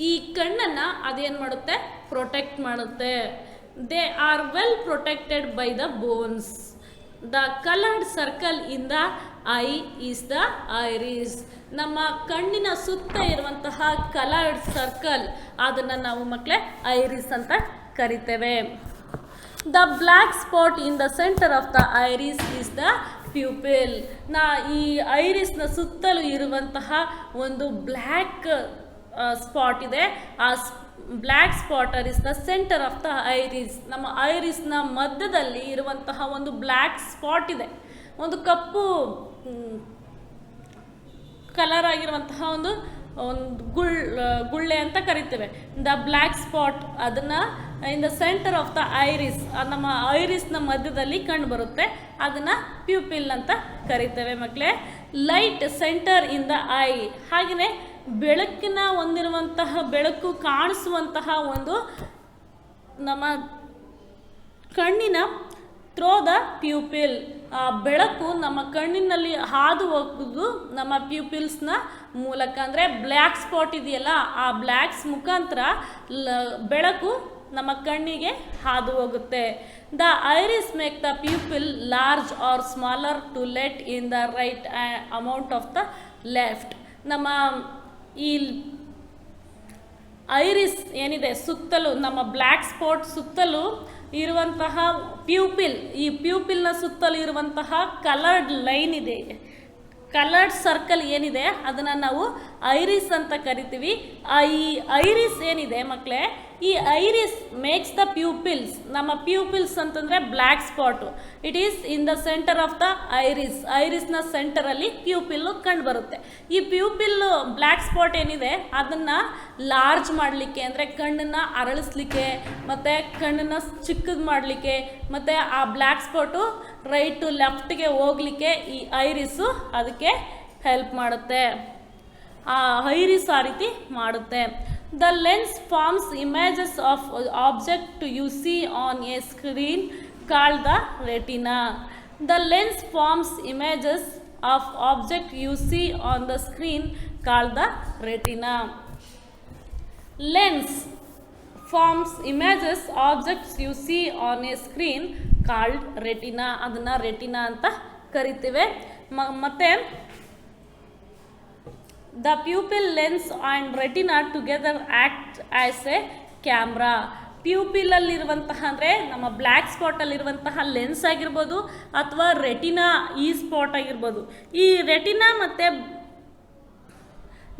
ಈ ಕಣ್ಣನ್ನು ಅದೇನು ಮಾಡುತ್ತೆ, ಪ್ರೊಟೆಕ್ಟ್ ಮಾಡುತ್ತೆ. They are well protected by the bones. The coloured circle in the eye is the iris. ನಮ್ಮ ಕಣ್ಣಿನ ಸುತ್ತ ಇರುವಂತಹ ಕಲರ್ಡ್ ಸರ್ಕಲ್, ಅದನ್ನು ನಾವು ಮಕ್ಕಳೇ ಐರಿಸ್ ಅಂತ ಕರಿತೇವೆ. The black spot in the centre of the iris is the pupil. ಈ ಐರಿಸ್ನ ಸುತ್ತಲೂ ಇರುವಂತಹ ಒಂದು ಬ್ಲ್ಯಾಕ್ ಸ್ಪಾಟ್ ಇದೆ. ಆ ಬ್ಲ್ಯಾಕ್ ಸ್ಪಾಟರ್ is the centre of the iris. ನಮ್ಮ ಐರಿಸ್ನ ಮಧ್ಯದಲ್ಲಿ ಇರುವಂತಹ ಒಂದು ಬ್ಲ್ಯಾಕ್ ಸ್ಪಾಟ್ ಇದೆ, ಒಂದು ಕಪ್ಪು ಕಲರ್ ಆಗಿರುವಂತಹ ಒಂದು ಗುಳ್ಳೆ ಅಂತ ಕರಿತೇವೆ. ದ ಬ್ಲ್ಯಾಕ್ ಸ್ಪಾಟ್ ಅದನ್ನು ಇನ್ the centre of the iris, ನಮ್ಮ ಐರಿಸ್ನ ಮಧ್ಯದಲ್ಲಿ ಕಂಡು ಬರುತ್ತೆ. ಅದನ್ನು ಪ್ಯೂಪಿಲ್ ಅಂತ ಕರಿತೇವೆ ಮಕ್ಕಳೇ. Light centre in the I. ಹಾಗೆಯೇ ಬೆಳಕಿನ ಹೊಂದಿರುವಂತಹ, ಬೆಳಕು ಕಾಣಿಸುವಂತಹ ಒಂದು ನಮ್ಮ ಕಣ್ಣಿನ ಥ್ರೋ ದ ಪ್ಯೂಪಿಲ್. ಆ ಬೆಳಕು ನಮ್ಮ ಕಣ್ಣಿನಲ್ಲಿ ಹಾದು ಹೋಗೋದು ನಮ್ಮ ಪ್ಯೂಪಿಲ್ಸ್ನ ಮೂಲಕ. ಅಂದರೆ ಬ್ಲ್ಯಾಕ್ ಸ್ಪಾಟ್ ಇದೆಯಲ್ಲ, ಆ ಬ್ಲ್ಯಾಕ್ಸ್ ಮುಖಾಂತರ ಬೆಳಕು ನಮ್ಮ ಕಣ್ಣಿಗೆ ಹಾದು ಹೋಗುತ್ತೆ. The iris make the pupil large or smaller to let in the right amount of the left. ನಮ್ಮ ಈ ಐರಿಸ್ ಏನಿದೆ ಸುತ್ತಲೂ, ನಮ್ಮ ಬ್ಲ್ಯಾಕ್ ಸ್ಪಾಟ್ ಸುತ್ತಲೂ ಇರುವಂತಹ ಪ್ಯೂಪಿಲ್, ಈ ಪ್ಯೂಪಿಲ್ನ ಸುತ್ತಲೂ ಇರುವಂತಹ ಕಲರ್ಡ್ ಲೈನ್ ಇದೆ, ಕಲರ್ಡ್ ಸರ್ಕಲ್ ಏನಿದೆ, ಅದನ್ನು ನಾವು ಐರಿಸ್ ಅಂತ ಕರಿತೀವಿ. ಈ ಐರಿಸ್ ಏನಿದೆ ಮಕ್ಕಳೇ, ಈ ಐರಿಸ್ ಮೇಕ್ಸ್ ದ ಪ್ಯೂಪಿಲ್ಸ್. ನಮ್ಮ ಪ್ಯೂಪಿಲ್ಸ್ ಅಂತಂದರೆ black spot. It is in the centre of the iris. ಐರಿಸ್ನ ಸೆಂಟರಲ್ಲಿ ಪ್ಯೂಪಿಲ್ಲು ಕಂಡು ಬರುತ್ತೆ. ಈ ಪ್ಯೂಪಿಲ್ಲು ಬ್ಲ್ಯಾಕ್ ಸ್ಪಾಟ್ ಏನಿದೆ ಅದನ್ನು ಲಾರ್ಜ್ ಮಾಡಲಿಕ್ಕೆ, ಅಂದರೆ ಕಣ್ಣನ್ನು ಅರಳಿಸ್ಲಿಕ್ಕೆ ಮತ್ತು ಕಣ್ಣನ್ನು ಚಿಕ್ಕದು ಮಾಡಲಿಕ್ಕೆ, ಮತ್ತು ಆ ಬ್ಲ್ಯಾಕ್ ಸ್ಪಾಟು ರೈಟ್ ಟು ಲೆಫ್ಟ್ಗೆ ಹೋಗಲಿಕ್ಕೆ ಈ ಐರಿಸ್ಸು ಅದಕ್ಕೆ ಹೆಲ್ಪ್ ಮಾಡುತ್ತೆ. ಆ ಐರಿಸ್ ಆ ರೀತಿ ಮಾಡುತ್ತೆ. The lens forms images of object you see on a screen called the retina. The lens forms images of object you see on the screen called the retina. Lens forms images objects you see on a screen called retina. ಅದನ್ನು retina ಅಂತ ಕರಿತೇವೆ. ಮತ್ತೆ the pupil lens and retina together act as a camera. ಪ್ಯೂಪಿಲಲ್ಲಿರುವಂತಹ ಅಂದರೆ ನಮ್ಮ black ಸ್ಪಾಟಲ್ಲಿರುವಂತಹ lens ಆಗಿರ್ಬೋದು ಅಥವಾ retina ಈ spot ಆಗಿರ್ಬೋದು. ಈ ರೆಟಿನಾ ಮತ್ತು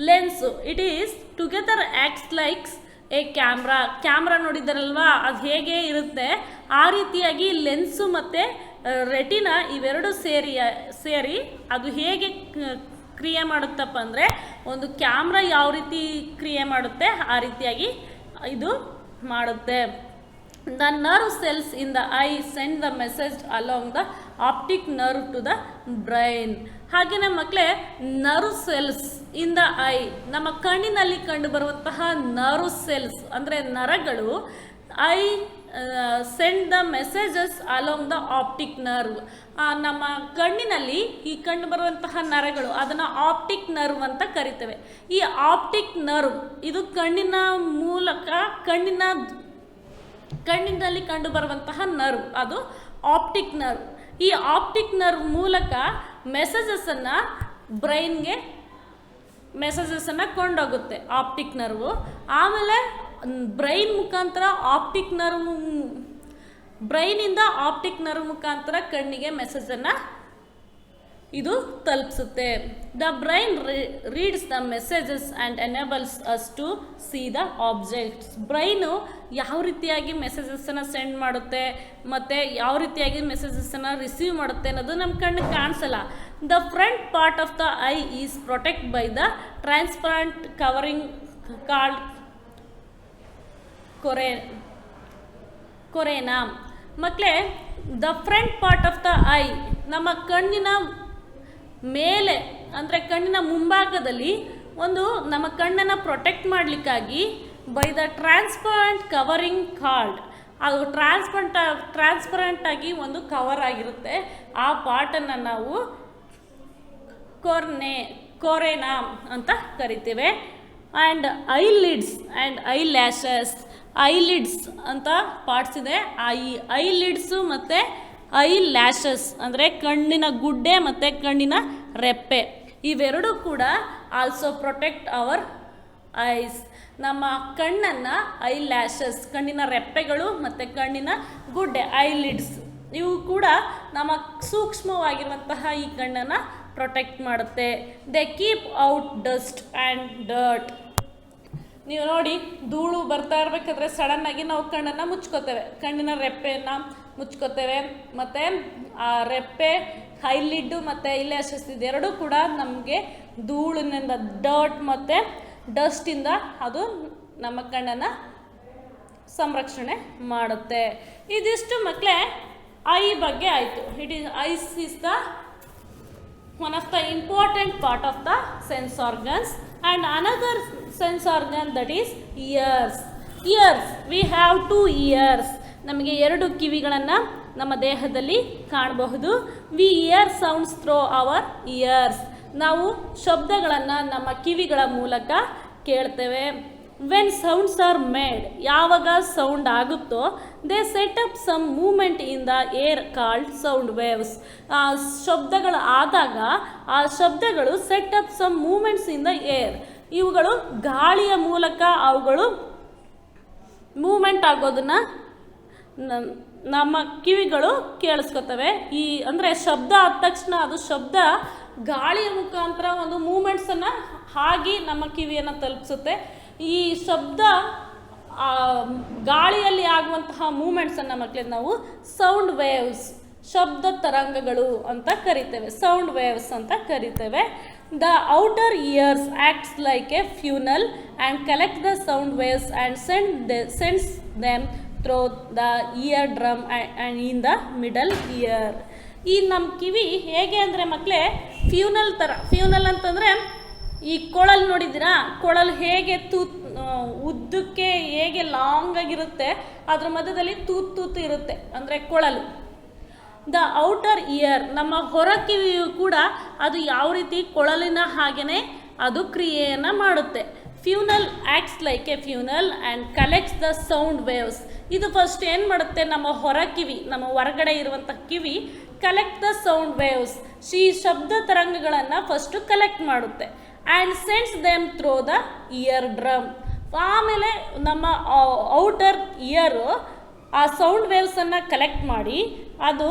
lens it is together acts likes a camera. Camera ನೋಡಿದ್ದಾರಲ್ವಾ, ಅದು ಹೇಗೆ ಇರುತ್ತೆ ಆ ರೀತಿಯಾಗಿ ಲೆನ್ಸು ಮತ್ತು ರೆಟಿನಾ ಇವೆರಡು ಸೇರಿ ಅದು ಹೇಗೆ ಕ್ರಿಯೆ ಮಾಡುತ್ತಪ್ಪ ಅಂದರೆ ಒಂದು ಕ್ಯಾಮ್ರಾ ಯಾವ ರೀತಿ ಕ್ರಿಯೆ ಮಾಡುತ್ತೆ ಆ ರೀತಿಯಾಗಿ ಇದು ಮಾಡುತ್ತೆ. The nerve cells in the eye send the message along the optic nerve to the brain. ಹಾಗೆಯೇ ಮಕ್ಕಳೇ nerve cells in the eye, ನಮ್ಮ ಕಣ್ಣಿನಲ್ಲಿ ಕಂಡು ಬರುವಂತಹ ನರ್ವ್ ಸೆಲ್ಸ್ ಅಂದರೆ ನರಗಳು I send the messages along the optic nerve. ನಮ್ಮ ಕಣ್ಣಿನಲ್ಲಿ ಈ ಕಂಡು ಬರುವಂತಹ ನರಗಳು ಅದನ್ನು ಆಪ್ಟಿಕ್ ನರ್ವ್ ಅಂತ ಕರಿತೇವೆ. ಈ ಆಪ್ಟಿಕ್ ನರ್ವ್ ಇದು ಕಣ್ಣಿನ ಮೂಲಕ ಕಣ್ಣಿನಲ್ಲಿ ಕಂಡು ಬರುವಂತಹ ನರ್ವ್ ಅದು ಆಪ್ಟಿಕ್ ನರ್ವ್. ಈ ಆಪ್ಟಿಕ್ ನರ್ವ್ ಮೂಲಕ ಮೆಸೇಜಸನ್ನು ಬ್ರೈನ್ಗೆ ಕೊಂಡೋಗುತ್ತೆ ಆಪ್ಟಿಕ್ ನರ್ವು. ಆಮೇಲೆ ಬ್ರೈನ್ ಮುಖಾಂತರ ಬ್ರೈನಿಂದ ಆಪ್ಟಿಕ್ ನರ್ವ್ ಮುಖಾಂತರ ಕಣ್ಣಿಗೆ ಮೆಸೇಜನ್ನು ಇದು ತಲುಪಿಸುತ್ತೆ. The brain reads the messages and enables us to see the objects. Brain ಯಾವ ರೀತಿಯಾಗಿ ಮೆಸೇಜಸ್ಸನ್ನು ಸೆಂಡ್ ಮಾಡುತ್ತೆ ಮತ್ತು ಯಾವ ರೀತಿಯಾಗಿ ಮೆಸೇಜಸ್ಸನ್ನು ರಿಸೀವ್ ಮಾಡುತ್ತೆ ಅನ್ನೋದು ನಮ್ಮ ಕಣ್ಣಿಗೆ ಕಾಣಿಸಲ್ಲ. The front part of the eye is protect by the transparent covering called cornea. ಮಕ್ಕಳೇ the front part of the eye ನಮ್ಮ ಕಣ್ಣಿನ ಮೇಲೆ ಅಂದರೆ ಕಣ್ಣಿನ ಮುಂಭಾಗದಲ್ಲಿ ಒಂದು ನಮ್ಮ ಕಣ್ಣನ್ನು ಪ್ರೊಟೆಕ್ಟ್ ಮಾಡಲಿಕ್ಕಾಗಿ by the transparent covering called, ಅದು ಟ್ರಾನ್ಸ್ಪರೆಂಟ್ ಆಗಿ ಒಂದು ಕವರ್ ಆಗಿರುತ್ತೆ. ಆ ಪಾರ್ಟನ್ನು ನಾವು ಕೊರೇನಾ ಅಂತ ಕರಿತೇವೆ. And eyelids and eyelashes, eyelids ಅಂತ ಪಾರ್ಟ್ಸ್ ಇದೆ. ಈ ಐಲಿಡ್ಸು ಮತ್ತು ಐ ಲ್ಯಾಶಸ್ ಅಂದರೆ ಕಣ್ಣಿನ ಗುಡ್ಡೆ ಮತ್ತು ಕಣ್ಣಿನ ರೆಪ್ಪೆ ಇವೆರಡೂ ಕೂಡ ಆಲ್ಸೋ ಪ್ರೊಟೆಕ್ಟ್ ಅವರ್ ಐಸ್. ನಮ್ಮ ಕಣ್ಣನ್ನು ಐ ಲ್ಯಾಶಸ್ ಕಣ್ಣಿನ ರೆಪ್ಪೆಗಳು ಮತ್ತು ಕಣ್ಣಿನ ಗುಡ್ಡೆ ಐಲಿಡ್ಸ್ ಇವು ಕೂಡ ನಮ್ಮ ಸೂಕ್ಷ್ಮವಾಗಿರುವಂತಹ ಈ ಕಣ್ಣನ್ನು ಪ್ರೊಟೆಕ್ಟ್ ಮಾಡುತ್ತೆ. They keep out dust and dirt. ನೀವು ನೋಡಿ ಧೂಳು ಬರ್ತಾ ಇರಬೇಕಾದ್ರೆ ಸಡನ್ನಾಗಿ ನಾವು ಕಣ್ಣನ್ನು ಮುಚ್ಕೋತೇವೆ, ಕಣ್ಣಿನ ರೆಪ್ಪೆಯನ್ನು ಮುಚ್ಕೋತೇವೆ. ಮತ್ತು ಆ ರೆಪ್ಪೆ ಐಲಿಡ್ಡು ಮತ್ತು ಐಲ್ಯಾಶಸ್ ಇದೆರಡೂ ಕೂಡ ನಮಗೆ ಧೂಳಿನಿಂದ ಡರ್ಟ್ ಮತ್ತು ಡಸ್ಟಿಂದ ಅದು ನಮ್ಮ ಕಣ್ಣನ್ನು ಸಂರಕ್ಷಣೆ ಮಾಡುತ್ತೆ. ಇದಿಷ್ಟು ಮಕ್ಕಳೇ ಐ ಬಗ್ಗೆ ಆಯಿತು. Ice is the one of the important part of the sense organs. And another sense organ that is ears. We have 2 ears. ನಮಗೆ 2 ಕಿವಿಗಳನ್ನು ನಮ್ಮ ದೇಹದಲ್ಲಿ ಕಾಣಬಹುದು. we hear sounds through our ears. ನಾವು ಶಬ್ದಗಳನ್ನು ನಮ್ಮ ಕಿವಿಗಳ ಮೂಲಕ ಕೇಳ್ತೇವೆ. when sounds are made, ಯಾವಾಗ ಸೌಂಡ್ ಆಗುತ್ತೋ they set up some movement in the air called sound waves. ಶಬ್ದಗಳು ಆದಾಗ ಆ ಶಬ್ದಗಳು set up some movements in the air. ಇವುಗಳು ಗಾಳಿಯ ಮೂಲಕ ಅವುಗಳು ಮೂಮೆಂಟ್ ಆಗೋದನ್ನು ನಮ್ಮ ಕಿವಿಗಳು ಕೇಳಿಸ್ಕೊತವೆ. ಅಂದರೆ ಶಬ್ದ ಆದ ತಕ್ಷಣ ಅದು ಶಬ್ದ ಗಾಳಿಯ ಮುಖಾಂತರ ಒಂದು ಮೂಮೆಂಟ್ಸನ್ನು ಆಗಿ ನಮ್ಮ ಕಿವಿಯನ್ನು ತಲುಪಿಸುತ್ತೆ. ಈ ಶಬ್ದ ಗಾಳಿಯಲ್ಲಿ ಆಗುವಂತಹ ಮೂಮೆಂಟ್ಸನ್ನು ಮಕ್ಕಳಿಗೆ ನಾವು ಸೌಂಡ್ ವೇವ್ಸ್, ಶಬ್ದ ತರಂಗಗಳು ಅಂತ ಕರಿತೇವೆ, ಸೌಂಡ್ ವೇವ್ಸ್ ಅಂತ ಕರಿತೇವೆ. The outer ears acts like a funnel and collect the sound waves and sends them through the eardrum and in the middle ear. ಈ ನಮ್ಮ ಕಿವಿ ಹೇಗೆ ಅಂದರೆ ಮಕ್ಕಳೇ ಫ್ಯೂನಲ್ ಥರ. ಫ್ಯೂನಲ್ ಅಂತಂದರೆ ಈ ಕೊಳಲು ನೋಡಿದ್ದೀರಾ, ಕೊಳಲು ಹೇಗೆ ಉದ್ದಕ್ಕೆ ಹೇಗೆ ಲಾಂಗ್ ಆಗಿರುತ್ತೆ, ಅದ್ರ ಮಧ್ಯದಲ್ಲಿ ತೂತು ಇರುತ್ತೆ, ಅಂದರೆ ಕೊಳಲು. ದ ಔಟರ್ ಇಯರ್ ನಮ್ಮ ಹೊರ ಕಿವಿಯು ಕೂಡ ಅದು ಯಾವ ರೀತಿ ಕೊಳಲಿನ ಹಾಗೆಯೇ ಅದು ಕ್ರಿಯೆಯನ್ನು ಮಾಡುತ್ತೆ. Funnel acts like a funnel and collects the sound waves. ಇದು ಫಸ್ಟ್ ಏನು ಮಾಡುತ್ತೆ, ನಮ್ಮ ಹೊರ ಕಿವಿ, ನಮ್ಮ ಹೊರಗಡೆ ಇರುವಂಥ ಕಿವಿ ಕಲೆಕ್ಟ್ ದ ಸೌಂಡ್ ವೇವ್ಸ್, ಈ ಶಬ್ದ ತರಂಗಗಳನ್ನು ಫಸ್ಟು ಕಲೆಕ್ಟ್ ಮಾಡುತ್ತೆ. And sends them through the eardrum. ಆಮೇಲೆ ನಮ್ಮ ಔಟರ್ ಇಯರು ಆ ಸೌಂಡ್ ವೇವ್ಸನ್ನು ಕಲೆಕ್ಟ್ ಮಾಡಿ ಅದು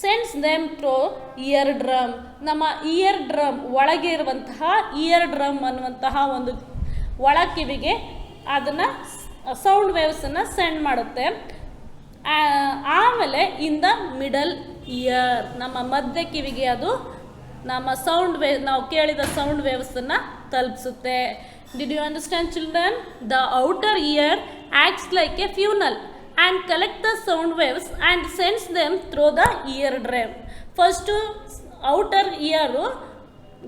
sends them through eardrum. ನಮ್ಮ ಇಯರ್ ಡ್ರಮ್ ಒಳಗೆ ಇರುವಂತಹ ಇಯರ್ ಡ್ರಮ್ ಅನ್ನುವಂತಹ ಒಂದು ಒಳ ಕಿವಿಗೆ ಅದನ್ನು ಸೌಂಡ್ ವೇವ್ಸನ್ನು ಸೆಂಡ್ ಮಾಡುತ್ತೆ. ಆಮೇಲೆ ಇನ್ ದ ಮಿಡಲ್ ಇಯರ್, ನಮ್ಮ ಮಧ್ಯ ಕಿವಿಗೆ ಅದು ನಮ್ಮ ಸೌಂಡ್ ವೇವ್, ನಾವು ಕೇಳಿದ ಸೌಂಡ್ ವೇವ್ಸನ್ನು ತಲುಪಿಸುತ್ತೆ. Did you understand children? The outer ear acts like a funnel and collect the sound waves and sends them through the eardrum. First outer ear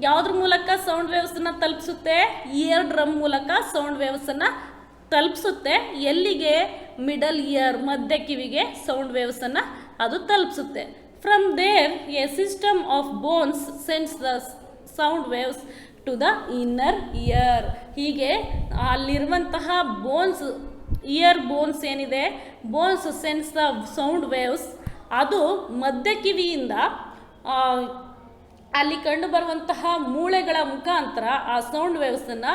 ಯಾವುದ್ರ ಮೂಲಕ ಸೌಂಡ್ ವೇವ್ಸನ್ನು ತಲುಪಿಸುತ್ತೆ? ಇಯರ್ ಡ್ರಮ್ ಮೂಲಕ sound ವೇವ್ಸನ್ನು ತಲುಪಿಸುತ್ತೆ. ಎಲ್ಲಿಗೆ? ಮಿಡಲ್ ಇಯರ್, ಮಧ್ಯ ಕಿವಿಗೆ ಸೌಂಡ್ ವೇವ್ಸನ್ನು ಅದು ತಲುಪಿಸುತ್ತೆ. From there a system of bones sense the sound waves to the inner ear. ಹೀಗೆ ಅಲ್ಲಿರುವಂತಹ ಬೋನ್ಸ್, ಇಯರ್ ಬೋನ್ಸ್ ಏನಿದೆ, bones sense the sound waves, ಅದು ಮಧ್ಯ ಕಿವಿಯಿಂದ ಅಲ್ಲಿ ಕಂಡು ಬರುವಂತಹ ಮೂಳೆಗಳ ಮುಖಾಂತರ ಆ ಸೌಂಡ್ ವೇವ್ಸನ್ನು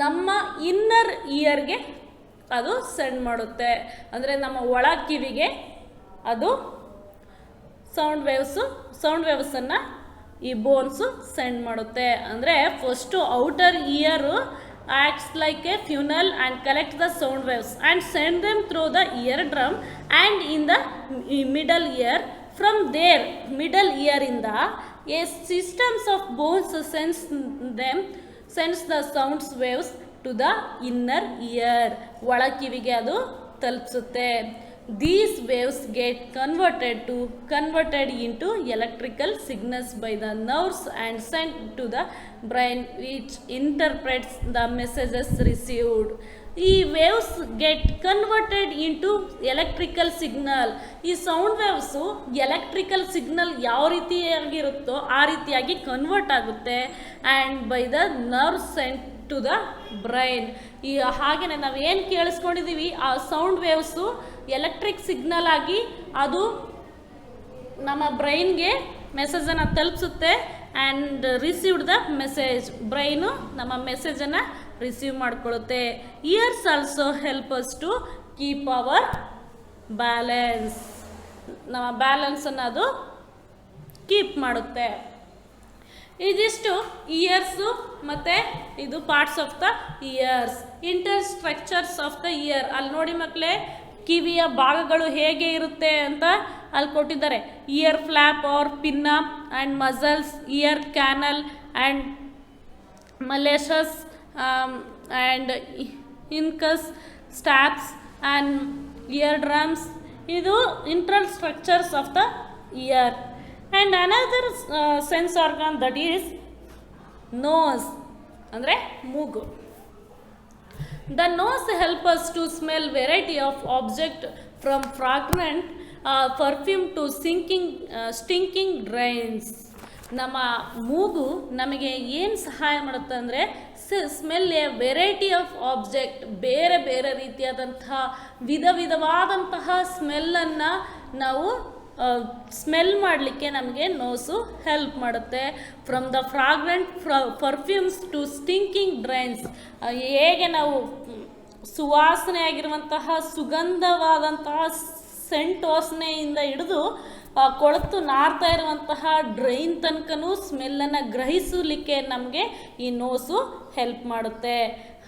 ನಮ್ಮ ಇನ್ನರ್ ಇಯರ್ಗೆ ಅದು ಸೆಂಡ್ ಮಾಡುತ್ತೆ. ಅಂದರೆ ನಮ್ಮ ಒಳ ಕಿವಿಗೆ ಅದು ಸೌಂಡ್ ವೇವ್ಸನ್ನು ಈ ಬೋನ್ಸು ಸೆಂಡ್ ಮಾಡುತ್ತೆ. ಅಂದರೆ first outer year acts like a funnel and collect the sound waves and send them through the eardrum and in the middle ear. From there, middle ear in the a systems of bones sends the sound waves to the inner ear. ಒಳ ಕಿವಿಗೆ ಅದು ತಲುಪಿಸುತ್ತೆ. These waves get converted into electrical signals by the nerves and sent to the brain, which interprets the messages received. ಈ waves get converted into electrical signal. ಈ sound waves electrical signal ಯಾವ ರೀತಿಯಾಗಿರುತ್ತೋ ಆ ರೀತಿಯಾಗಿ convert ಆಗುತ್ತೆ. And by the nerve sent to the brain. ಈ ಹಾಗೆಯೇ ನಾವು ಏನು ಕೇಳಿಸ್ಕೊಂಡಿದ್ದೀವಿ ಆ ಸೌಂಡ್ ವೇವ್ಸು ಎಲೆಕ್ಟ್ರಿಕ್ ಸಿಗ್ನಲ್ ಆಗಿ ಅದು ನಮ್ಮ ಬ್ರೈನ್ಗೆ ಮೆಸೇಜನ್ನು ತಲುಪಿಸುತ್ತೆ. And received the message, brain ನಮ್ಮ ಮೆಸೇಜನ್ನು ರಿಸೀವ್ ಮಾಡ್ಕೊಳ್ಳುತ್ತೆ. Ears also help us to keep our balance. ನಮ್ಮ ಬ್ಯಾಲೆನ್ಸನ್ನು ಅದು ಕೀಪ್ ಮಾಡುತ್ತೆ. ಇದಿಷ್ಟು ಇಯರ್ಸು ಮತ್ತು ಇದು parts of the ears. Inter structures of the ear. ಅಲ್ಲಿ ನೋಡಿ ಮಕ್ಕಳೇ, ಕಿವಿಯ ಭಾಗಗಳು ಹೇಗೆ ಇರುತ್ತೆ ಅಂತ ಅಲ್ಲಿ ಕೊಟ್ಟಿದ್ದಾರೆ. Ear flap or pinna and muscles, ear canal and malleus and incus, stapes and ear drums. ಇದು internal structures of the ear. And another sense organ that is nose, ಅಂದರೆ ಮೂಗು. The nose helps us to smell variety of object from fragrant perfume to stinking drains. ನಮ್ಮ ಮೂಗು ನಮಗೆ ಏನು ಸಹಾಯ ಮಾಡುತ್ತೆ ಅಂದರೆ smell a variety of object, ಬೇರೆ ಬೇರೆ ರೀತಿಯಾದಂತಹ ವಿಧವಾದಂತಹ ಸ್ಮೆಲ್ಲನ್ನು ನಾವು ಸ್ಮೆಲ್ ಮಾಡಲಿಕ್ಕೆ ನಮಗೆ ನೋಸು ಹೆಲ್ಪ್ ಮಾಡುತ್ತೆ. From the fragrant perfumes to stinking drains. ಹೇಗೆ ನಾವು ಸುವಾಸನೆಯಾಗಿರುವಂತಹ ಸುಗಂಧವಾದಂತಹ ಸೆಂಟ್ ವಾಸನೆಯಿಂದ ಹಿಡಿದು ಕೊಳೆತು ನಾರ್ತಾ ಇರುವಂತಹ ಡ್ರೈನ್ ತನಕನೂ ಸ್ಮೆಲ್ಲನ್ನು ಗ್ರಹಿಸಲಿಕ್ಕೆ ನಮಗೆ ಈ ನೋಸು ಹೆಲ್ಪ್ ಮಾಡುತ್ತೆ.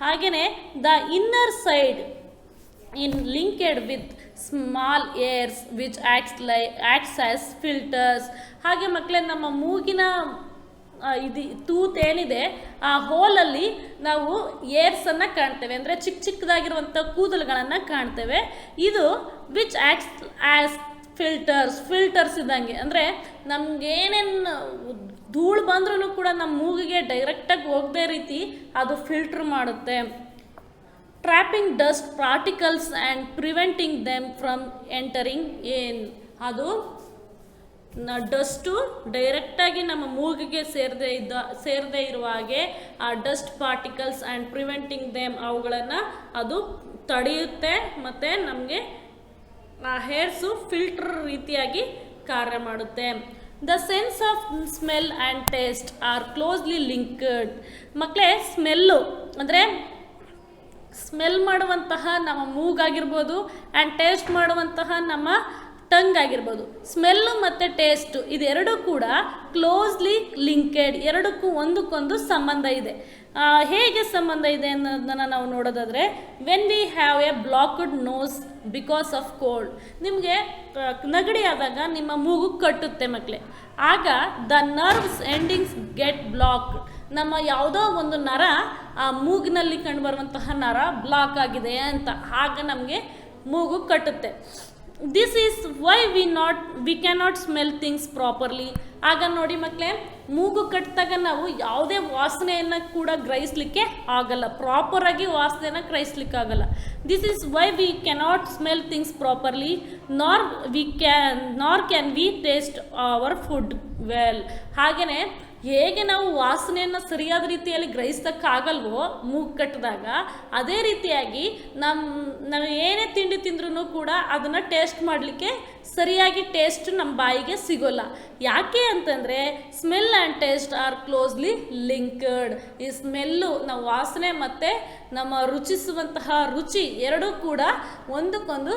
ಹಾಗೆಯೇ the inner side in linked with small hairs which acts as filters. ಹಾಗೆ ಮಕ್ಕಳೇ, ನಮ್ಮ ಮೂಗಿನ ಇದು ತೂತೇನಿದೆ ಆ ಹೋಲಲ್ಲಿ ನಾವು ಏರ್ಸನ್ನು ಕಾಣ್ತೇವೆ, ಅಂದರೆ ಚಿಕ್ಕ ಚಿಕ್ಕದಾಗಿರುವಂಥ ಕೂದಲುಗಳನ್ನು ಕಾಣ್ತೇವೆ. ಇದು ವಿಚ್ ಆ್ಯಕ್ಟ್ಸ್ ಆ್ಯಸ್ ಫಿಲ್ಟರ್ಸ್ ಇದ್ದಂಗೆ, ಅಂದರೆ ನಮಗೇನೇನು ಧೂಳು ಬಂದ್ರೂ ಕೂಡ ನಮ್ಮ ಮೂಗಿಗೆ ಡೈರೆಕ್ಟಾಗಿ ಹೋಗದೇ ರೀತಿ ಅದು ಫಿಲ್ಟ್ರ್ ಮಾಡುತ್ತೆ. Trapping dust particles and preventing them from entering in. ಅದು ಡಸ್ಟು ಡೈರೆಕ್ಟಾಗಿ ನಮ್ಮ ಮೂಗಿಗೆ ಸೇರದೇ ಇರುವ ಹಾಗೆ ಆ dust particles and preventing them, ಅವುಗಳನ್ನು ಅದು ತಡೆಯುತ್ತೆ ಮತ್ತು ನಮಗೆ ಆ ಹೇರ್ಸು ಫಿಲ್ಟರ್ ರೀತಿಯಾಗಿ ಕಾರ್ಯ ಮಾಡುತ್ತೆ. The sense of smell and taste R closely linked. ಮಕ್ಕಳೇ, ಸ್ಮೆಲ್ಲು ಅಂದರೆ ಸ್ಮೆಲ್ ಮಾಡುವಂತಹ ನಮ್ಮ ಮೂಗಾಗಿರ್ಬೋದು ಆ್ಯಂಡ್ ಟೇಸ್ಟ್ ಮಾಡುವಂತಹ ನಮ್ಮ ಟಂಗ್ ಆಗಿರ್ಬೋದು. ಸ್ಮೆಲ್ಲು ಮತ್ತು ಟೇಸ್ಟು ಇದೆರಡೂ ಕೂಡ ಕ್ಲೋಸ್ಲಿ ಲಿಂಕೆಡ್, ಎರಡಕ್ಕೂ ಒಂದಕ್ಕೊಂದು ಸಂಬಂಧ ಇದೆ. ಹೇಗೆ ಸಂಬಂಧ ಇದೆ ಅನ್ನೋದನ್ನು ನಾವು ನೋಡೋದಾದರೆ, when we have a blocked nose because of cold, ನಿಮಗೆ ನೆಗಡಿ ಆದಾಗ ನಿಮ್ಮ ಮೂಗು ಕಟ್ಟುತ್ತೆ ಮಕ್ಕಳೇ, ಆಗ the nerves endings get blocked, ನಮ್ಮ ಯಾವುದೋ ಒಂದು ನರ ಆ ಮೂಗಿನಲ್ಲಿ ಕಂಡುಬರುವಂತಹ ನರ ಬ್ಲಾಕ್ ಆಗಿದೆ ಅಂತ, ಆಗ ನಮಗೆ ಮೂಗು ಕಟ್ಟುತ್ತೆ. This is why we cannot smell things properly. ಆಗ ನೋಡಿ ಮಕ್ಕಳೇ, ಮೂಗು ಕಟ್ಟಿದಾಗ ನಾವು ಯಾವುದೇ ವಾಸನೆಯನ್ನು ಕೂಡ ಗ್ರಹಿಸಲಿಕ್ಕೆ ಆಗಲ್ಲ, ಪ್ರಾಪರಾಗಿ ವಾಸನೆಯನ್ನು ಗ್ರಹಿಸ್ಲಿಕ್ಕೆ ಆಗಲ್ಲ. This is why we cannot smell things properly nor can we taste our food well. ಹಾಗೆಯೇ ಹೇಗೆ ನಾವು ವಾಸನೆಯನ್ನು ಸರಿಯಾದ ರೀತಿಯಲ್ಲಿ ಗ್ರಹಿಸೋಕ್ಕಾಗಲ್ವೋ ಮೂಗು ಕಟ್ಟಿದಾಗ, ಅದೇ ರೀತಿಯಾಗಿ ನಾವು ಏನೇ ತಿಂಡಿ ತಿಂದ್ರೂ ಕೂಡ ಅದನ್ನು ಟೇಸ್ಟ್ ಮಾಡಲಿಕ್ಕೆ ಸರಿಯಾಗಿ ಟೇಸ್ಟ್ ನಮ್ಮ ಬಾಯಿಗೆ ಸಿಗೋಲ್ಲ. ಯಾಕೆ ಅಂತಂದರೆ smell and taste R closely linked. ಈ ಸ್ಮೆಲ್ಲು, ನಾವು ವಾಸನೆ ಮತ್ತು ನಮ್ಮ ರುಚಿಸುವಂತಹ ರುಚಿ ಎರಡೂ ಕೂಡ ಒಂದಕ್ಕೊಂದು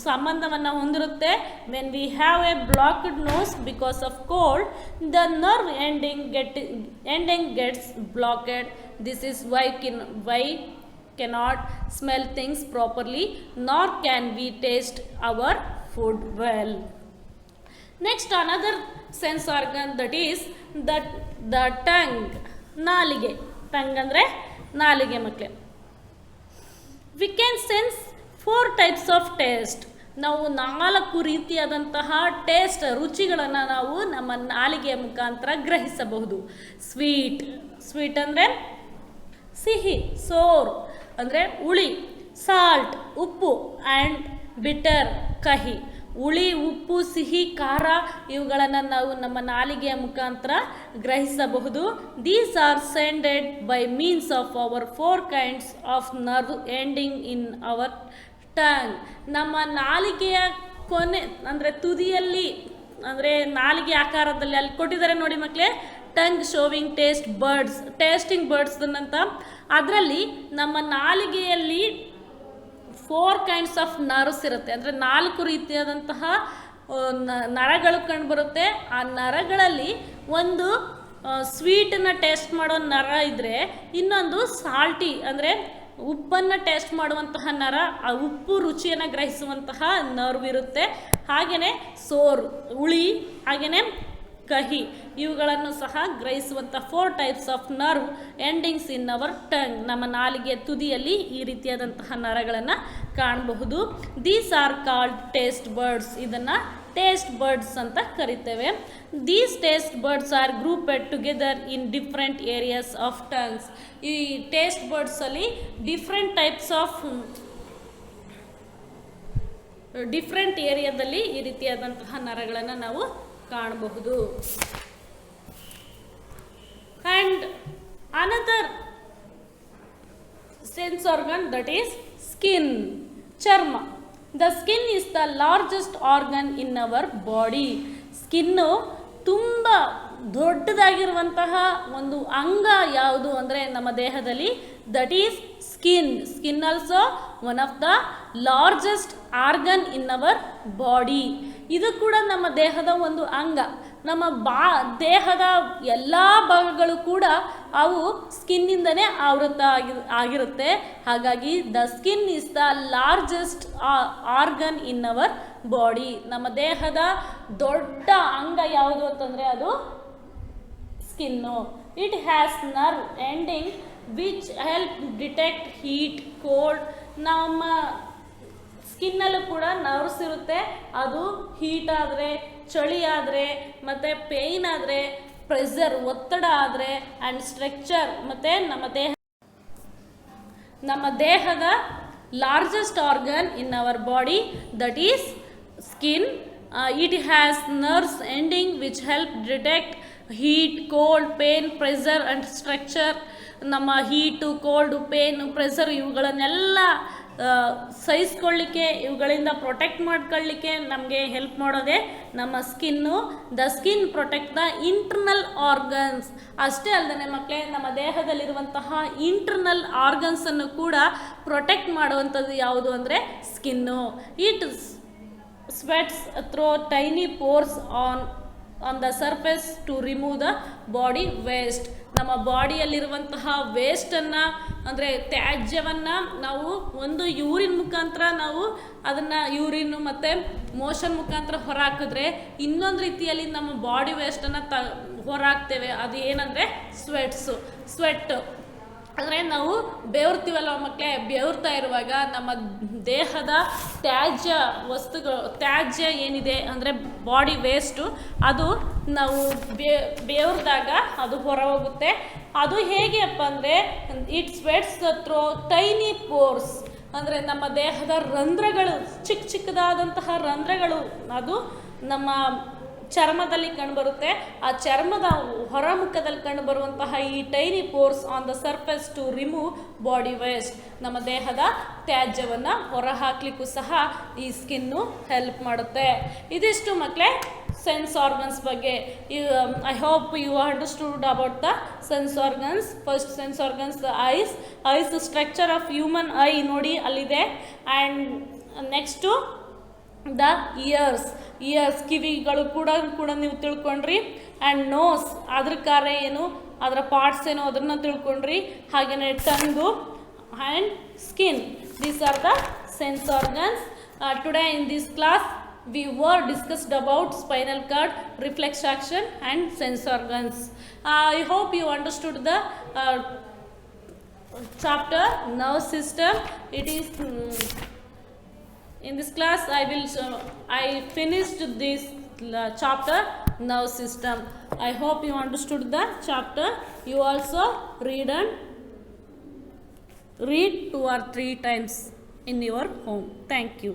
ಸಂಬಂಧವನ್ನು ಹೊಂದಿರುತ್ತೆ. When we have a blocked nose because of cold, the nerve ending gets blocked. This is why cannot smell things properly, nor can we taste our food well. Next, another sense organ, that is the tongue. ನಾಲಿಗೆ. tongue ಅಂದರೆ ನಾಲಿಗೆ ಮಕ್ಕಳೇ. We can sense 4 types of taste. ನಾವು 4 ರೀತಿಯಾದಂತಹ taste, ರುಚಿಗಳನ್ನು ನಾವು ನಮ್ಮ ನಾಲಿಗೆಯ ಮುಖಾಂತರ ಗ್ರಹಿಸಬಹುದು. ಸ್ವೀಟ್ ಅಂದರೆ ಸಿಹಿ, ಸೋರ್ ಅಂದರೆ ಹುಳಿ, ಸಾಲ್ಟ್ ಉಪ್ಪು, ಆ್ಯಂಡ್ ಬಿಟರ್ ಕಹಿ. ಹುಳಿ, ಉಪ್ಪು, ಸಿಹಿ, ಖಾರ ಇವುಗಳನ್ನು ನಾವು ನಮ್ಮ ನಾಲಿಗೆಯ ಮುಖಾಂತರ ಗ್ರಹಿಸಬಹುದು. These are sensed by means of our 4 kinds of nerve ending in our tongue. ನಮ್ಮ ನಾಲಿಗೆಯ ಕೊನೆ ಅಂದರೆ ತುದಿಯಲ್ಲಿ, ಅಂದರೆ ನಾಲಿಗೆ ಆಕಾರದಲ್ಲಿ ಅಲ್ಲಿ ಕೊಟ್ಟಿದ್ದಾರೆ ನೋಡಿ ಮಕ್ಕಳೇ, ಟಂಗ್ ಶೋವಿಂಗ್ ಟೇಸ್ಟಿಂಗ್ ಬರ್ಡ್ಸ್ ಅಂತ. ಅದರಲ್ಲಿ ನಮ್ಮ ನಾಲಿಗೆಯಲ್ಲಿ 4 kinds ಆಫ್ ನರ್ವ್ಸ್ ಇರುತ್ತೆ, ಅಂದರೆ 4 ರೀತಿಯಾದಂತಹ ನರಗಳು ಕಂಡುಬರುತ್ತೆ. ಆ ನರಗಳಲ್ಲಿ ಒಂದು ಸ್ವೀಟನ್ನು ಟೇಸ್ಟ್ ಮಾಡೋ ನರ ಇದ್ದರೆ, ಇನ್ನೊಂದು ಸಾಲ್ಟಿ ಅಂದರೆ ಉಪ್ಪನ್ನು ಟೇಸ್ಟ್ ಮಾಡುವಂತಹ ನರ, ಆ ಉಪ್ಪು ರುಚಿಯನ್ನು ಗ್ರಹಿಸುವಂತಹ ನರ್ವ್ ಇರುತ್ತೆ. ಹಾಗೆಯೇ ಸೋರ್ ಹುಳಿ, ಹಾಗೆಯೇ ಕಹಿ ಇವುಗಳನ್ನು ಸಹ ಗ್ರಹಿಸುವಂಥ 4 types of nerve endings in our tongue. ನಮ್ಮ ನಾಲಿಗೆ ತುದಿಯಲ್ಲಿ ಈ ರೀತಿಯಾದಂತಹ ನರಗಳನ್ನು ಕಾಣಬಹುದು. These are called taste buds. ಇದನ್ನು ಟೇಸ್ಟ್ ಬರ್ಡ್ಸ್ ಅಂತ ಕರಿತೇವೆ. These taste buds are grouped together in different areas of tongues. ಈ ಟೇಸ್ಟ್ ಬರ್ಡ್ಸಲ್ಲಿ ಡಿಫ್ರೆಂಟ್ ಏರಿಯಾದಲ್ಲಿ ಈ ರೀತಿಯಾದಂತಹ ನರಗಳನ್ನು ನಾವು ಕಾಣಬಹುದು. And another sense organ, that is skin, ಚರ್ಮ. The skin is the largest organ in our body. Skin ತುಂಬ ದೊಡ್ಡದಾಗಿರುವಂತಹ ಒಂದು ಅಂಗ ಯಾವುದು ಅಂದರೆ ನಮ್ಮ ದೇಹದಲ್ಲಿ, that is skin also one of the largest organ in our body. ಇದು ಕೂಡ ನಮ್ಮ ದೇಹದ ಒಂದು ಅಂಗ. ನಮ್ಮ ದೇಹದ ಎಲ್ಲ ಭಾಗಗಳು ಕೂಡ ಅವು ಸ್ಕಿನ್ನಿಂದನೇ ಆವೃತ ಆಗಿರುತ್ತೆ. ಹಾಗಾಗಿ the skin is the largest organ in our body. ನಮ್ಮ ದೇಹದ ದೊಡ್ಡ ಅಂಗ ಯಾವುದು ಅಂತಂದರೆ ಅದು skin. It has nerve ending which help detect heat, cold. ನಮ್ಮ ಸ್ಕಿನ್ನಲ್ಲೂ ಕೂಡ ನರ್ವ್ಸ್ ಇರುತ್ತೆ. ಅದು ಹೀಟ್ ಆದರೆ, ಚಳಿ ಆದರೆ, ಮತ್ತು ಪೇಯ್ನ್ ಆದರೆ, ಪ್ರೆಷರ್ ಒತ್ತಡ ಆದರೆ, ಆ್ಯಂಡ್ ಸ್ಟ್ರಕ್ಚರ್, ಮತ್ತು ನಮ್ಮ ದೇಹದ largest organ in our body, that is skin. It has nerves ending which help detect heat, cold, pain, pressure and structure. ನಮ್ಮ ಹೀಟು, ಕೋಲ್ಡು, ಪೇನು, ಪ್ರೆಷರ್ ಇವುಗಳನ್ನೆಲ್ಲ ಸಹಿಸ್ಕೊಳ್ಳಿಕ್ಕೆ, ಇವುಗಳಿಂದ ಪ್ರೊಟೆಕ್ಟ್ ಮಾಡ್ಕೊಳ್ಳಿಕ್ಕೆ ನಮಗೆ ಹೆಲ್ಪ್ ಮಾಡೋದೇ ನಮ್ಮ skin. The skin protect the internal organs. ಅಷ್ಟೇ ಅಲ್ಲದೆ ಮಕ್ಕಳೇ, ನಮ್ಮ ದೇಹದಲ್ಲಿರುವಂತಹ ಇಂಟರ್ನಲ್ ಆರ್ಗನ್ಸನ್ನು ಕೂಡ ಪ್ರೊಟೆಕ್ಟ್ ಮಾಡುವಂಥದ್ದು ಯಾವುದು ಅಂದರೆ skin. It sweats through tiny pores on the surface to remove the body waste. ನಮ್ಮ ಬಾಡಿಯಲ್ಲಿರುವಂತಹ ವೇಸ್ಟನ್ನು ಅಂದರೆ ತ್ಯಾಜ್ಯವನ್ನು ನಾವು ಒಂದು ಯೂರಿನ್ ಮುಖಾಂತರ ನಾವು ಅದನ್ನು ಯೂರಿನ್ ಮತ್ತು ಮೋಷನ್ ಮುಖಾಂತರ ಹೊರಹಾಕಿದ್ರೆ, ಇನ್ನೊಂದು ರೀತಿಯಲ್ಲಿ ನಮ್ಮ ಬಾಡಿ ವೇಸ್ಟನ್ನು ಹೊರಹಾಕ್ತೇವೆ. ಅದು ಏನಂದರೆ ಸ್ವೆಟ್ಟು. ಅಂದರೆ ನಾವು ಬೆವರ್ತೀವಲ್ಲ ಮಕ್ಕಳೇ, ಬೆವರ್ತಾ ಇರುವಾಗ ನಮ್ಮ ದೇಹದ ತ್ಯಾಜ್ಯ ಏನಿದೆ ಅಂದರೆ ಬಾಡಿ ವೇಸ್ಟು, ಅದು ನಾವು ಬೆವರ್ದಾಗ ಅದು ಹೊರ ಹೋಗುತ್ತೆ. ಅದು ಹೇಗೆಪ್ಪ ಅಂದರೆ it sweats through tiny pores, ಅಂದರೆ ನಮ್ಮ ದೇಹದ ರಂಧ್ರಗಳು, ಚಿಕ್ಕದಾದಂತಹ ರಂಧ್ರಗಳು, ಅದು ನಮ್ಮ ಚರ್ಮದಲ್ಲಿ ಕಂಡುಬರುತ್ತೆ. ಆ ಚರ್ಮದ ಹೊರಮುಖದಲ್ಲಿ ಕಂಡುಬರುವಂತಹ ಈ tiny pores on the surface to remove body waste, ನಮ್ಮ ದೇಹದ ತ್ಯಾಜ್ಯವನ್ನು ಹೊರಹಾಕ್ಲಿಕ್ಕೂ ಸಹ ಈ ಸ್ಕಿನ್ನು ಹೆಲ್ಪ್ ಮಾಡುತ್ತೆ. ಇದಿಷ್ಟು ಮಕ್ಕಳೇ ಸೆನ್ಸ್ ಆರ್ಗನ್ಸ್ ಬಗ್ಗೆ. I hope you understood about the sense organs. First sense organs the eyes structure of human eye ನೋಡಿ ಅಲ್ಲಿದೆ. ಆ್ಯಂಡ್ ನೆಕ್ಸ್ಟು ದ ಇಯರ್ಸ್ ಕಿವಿಗಳು ಕೂಡ ನೀವು ತಿಳ್ಕೊಂಡ್ರಿ. ಆ್ಯಂಡ್ ನೋಸ್, ಅದ್ರ ಕಾರ್ಯ ಏನು, ಅದರ ಪಾರ್ಟ್ಸ್ ಏನು ಅದನ್ನು ತಿಳ್ಕೊಂಡ್ರಿ. ಹಾಗೆಯೇ tongue and skin, these are the sense organs. Today in this class we were discussed about spinal cord, reflex action and sense organs. I hope you understood the chapter nerve system. It is in this class I finished this chapter nerve system. I hope you understood the chapter. You also read 2 or 3 times in your home. Thank you.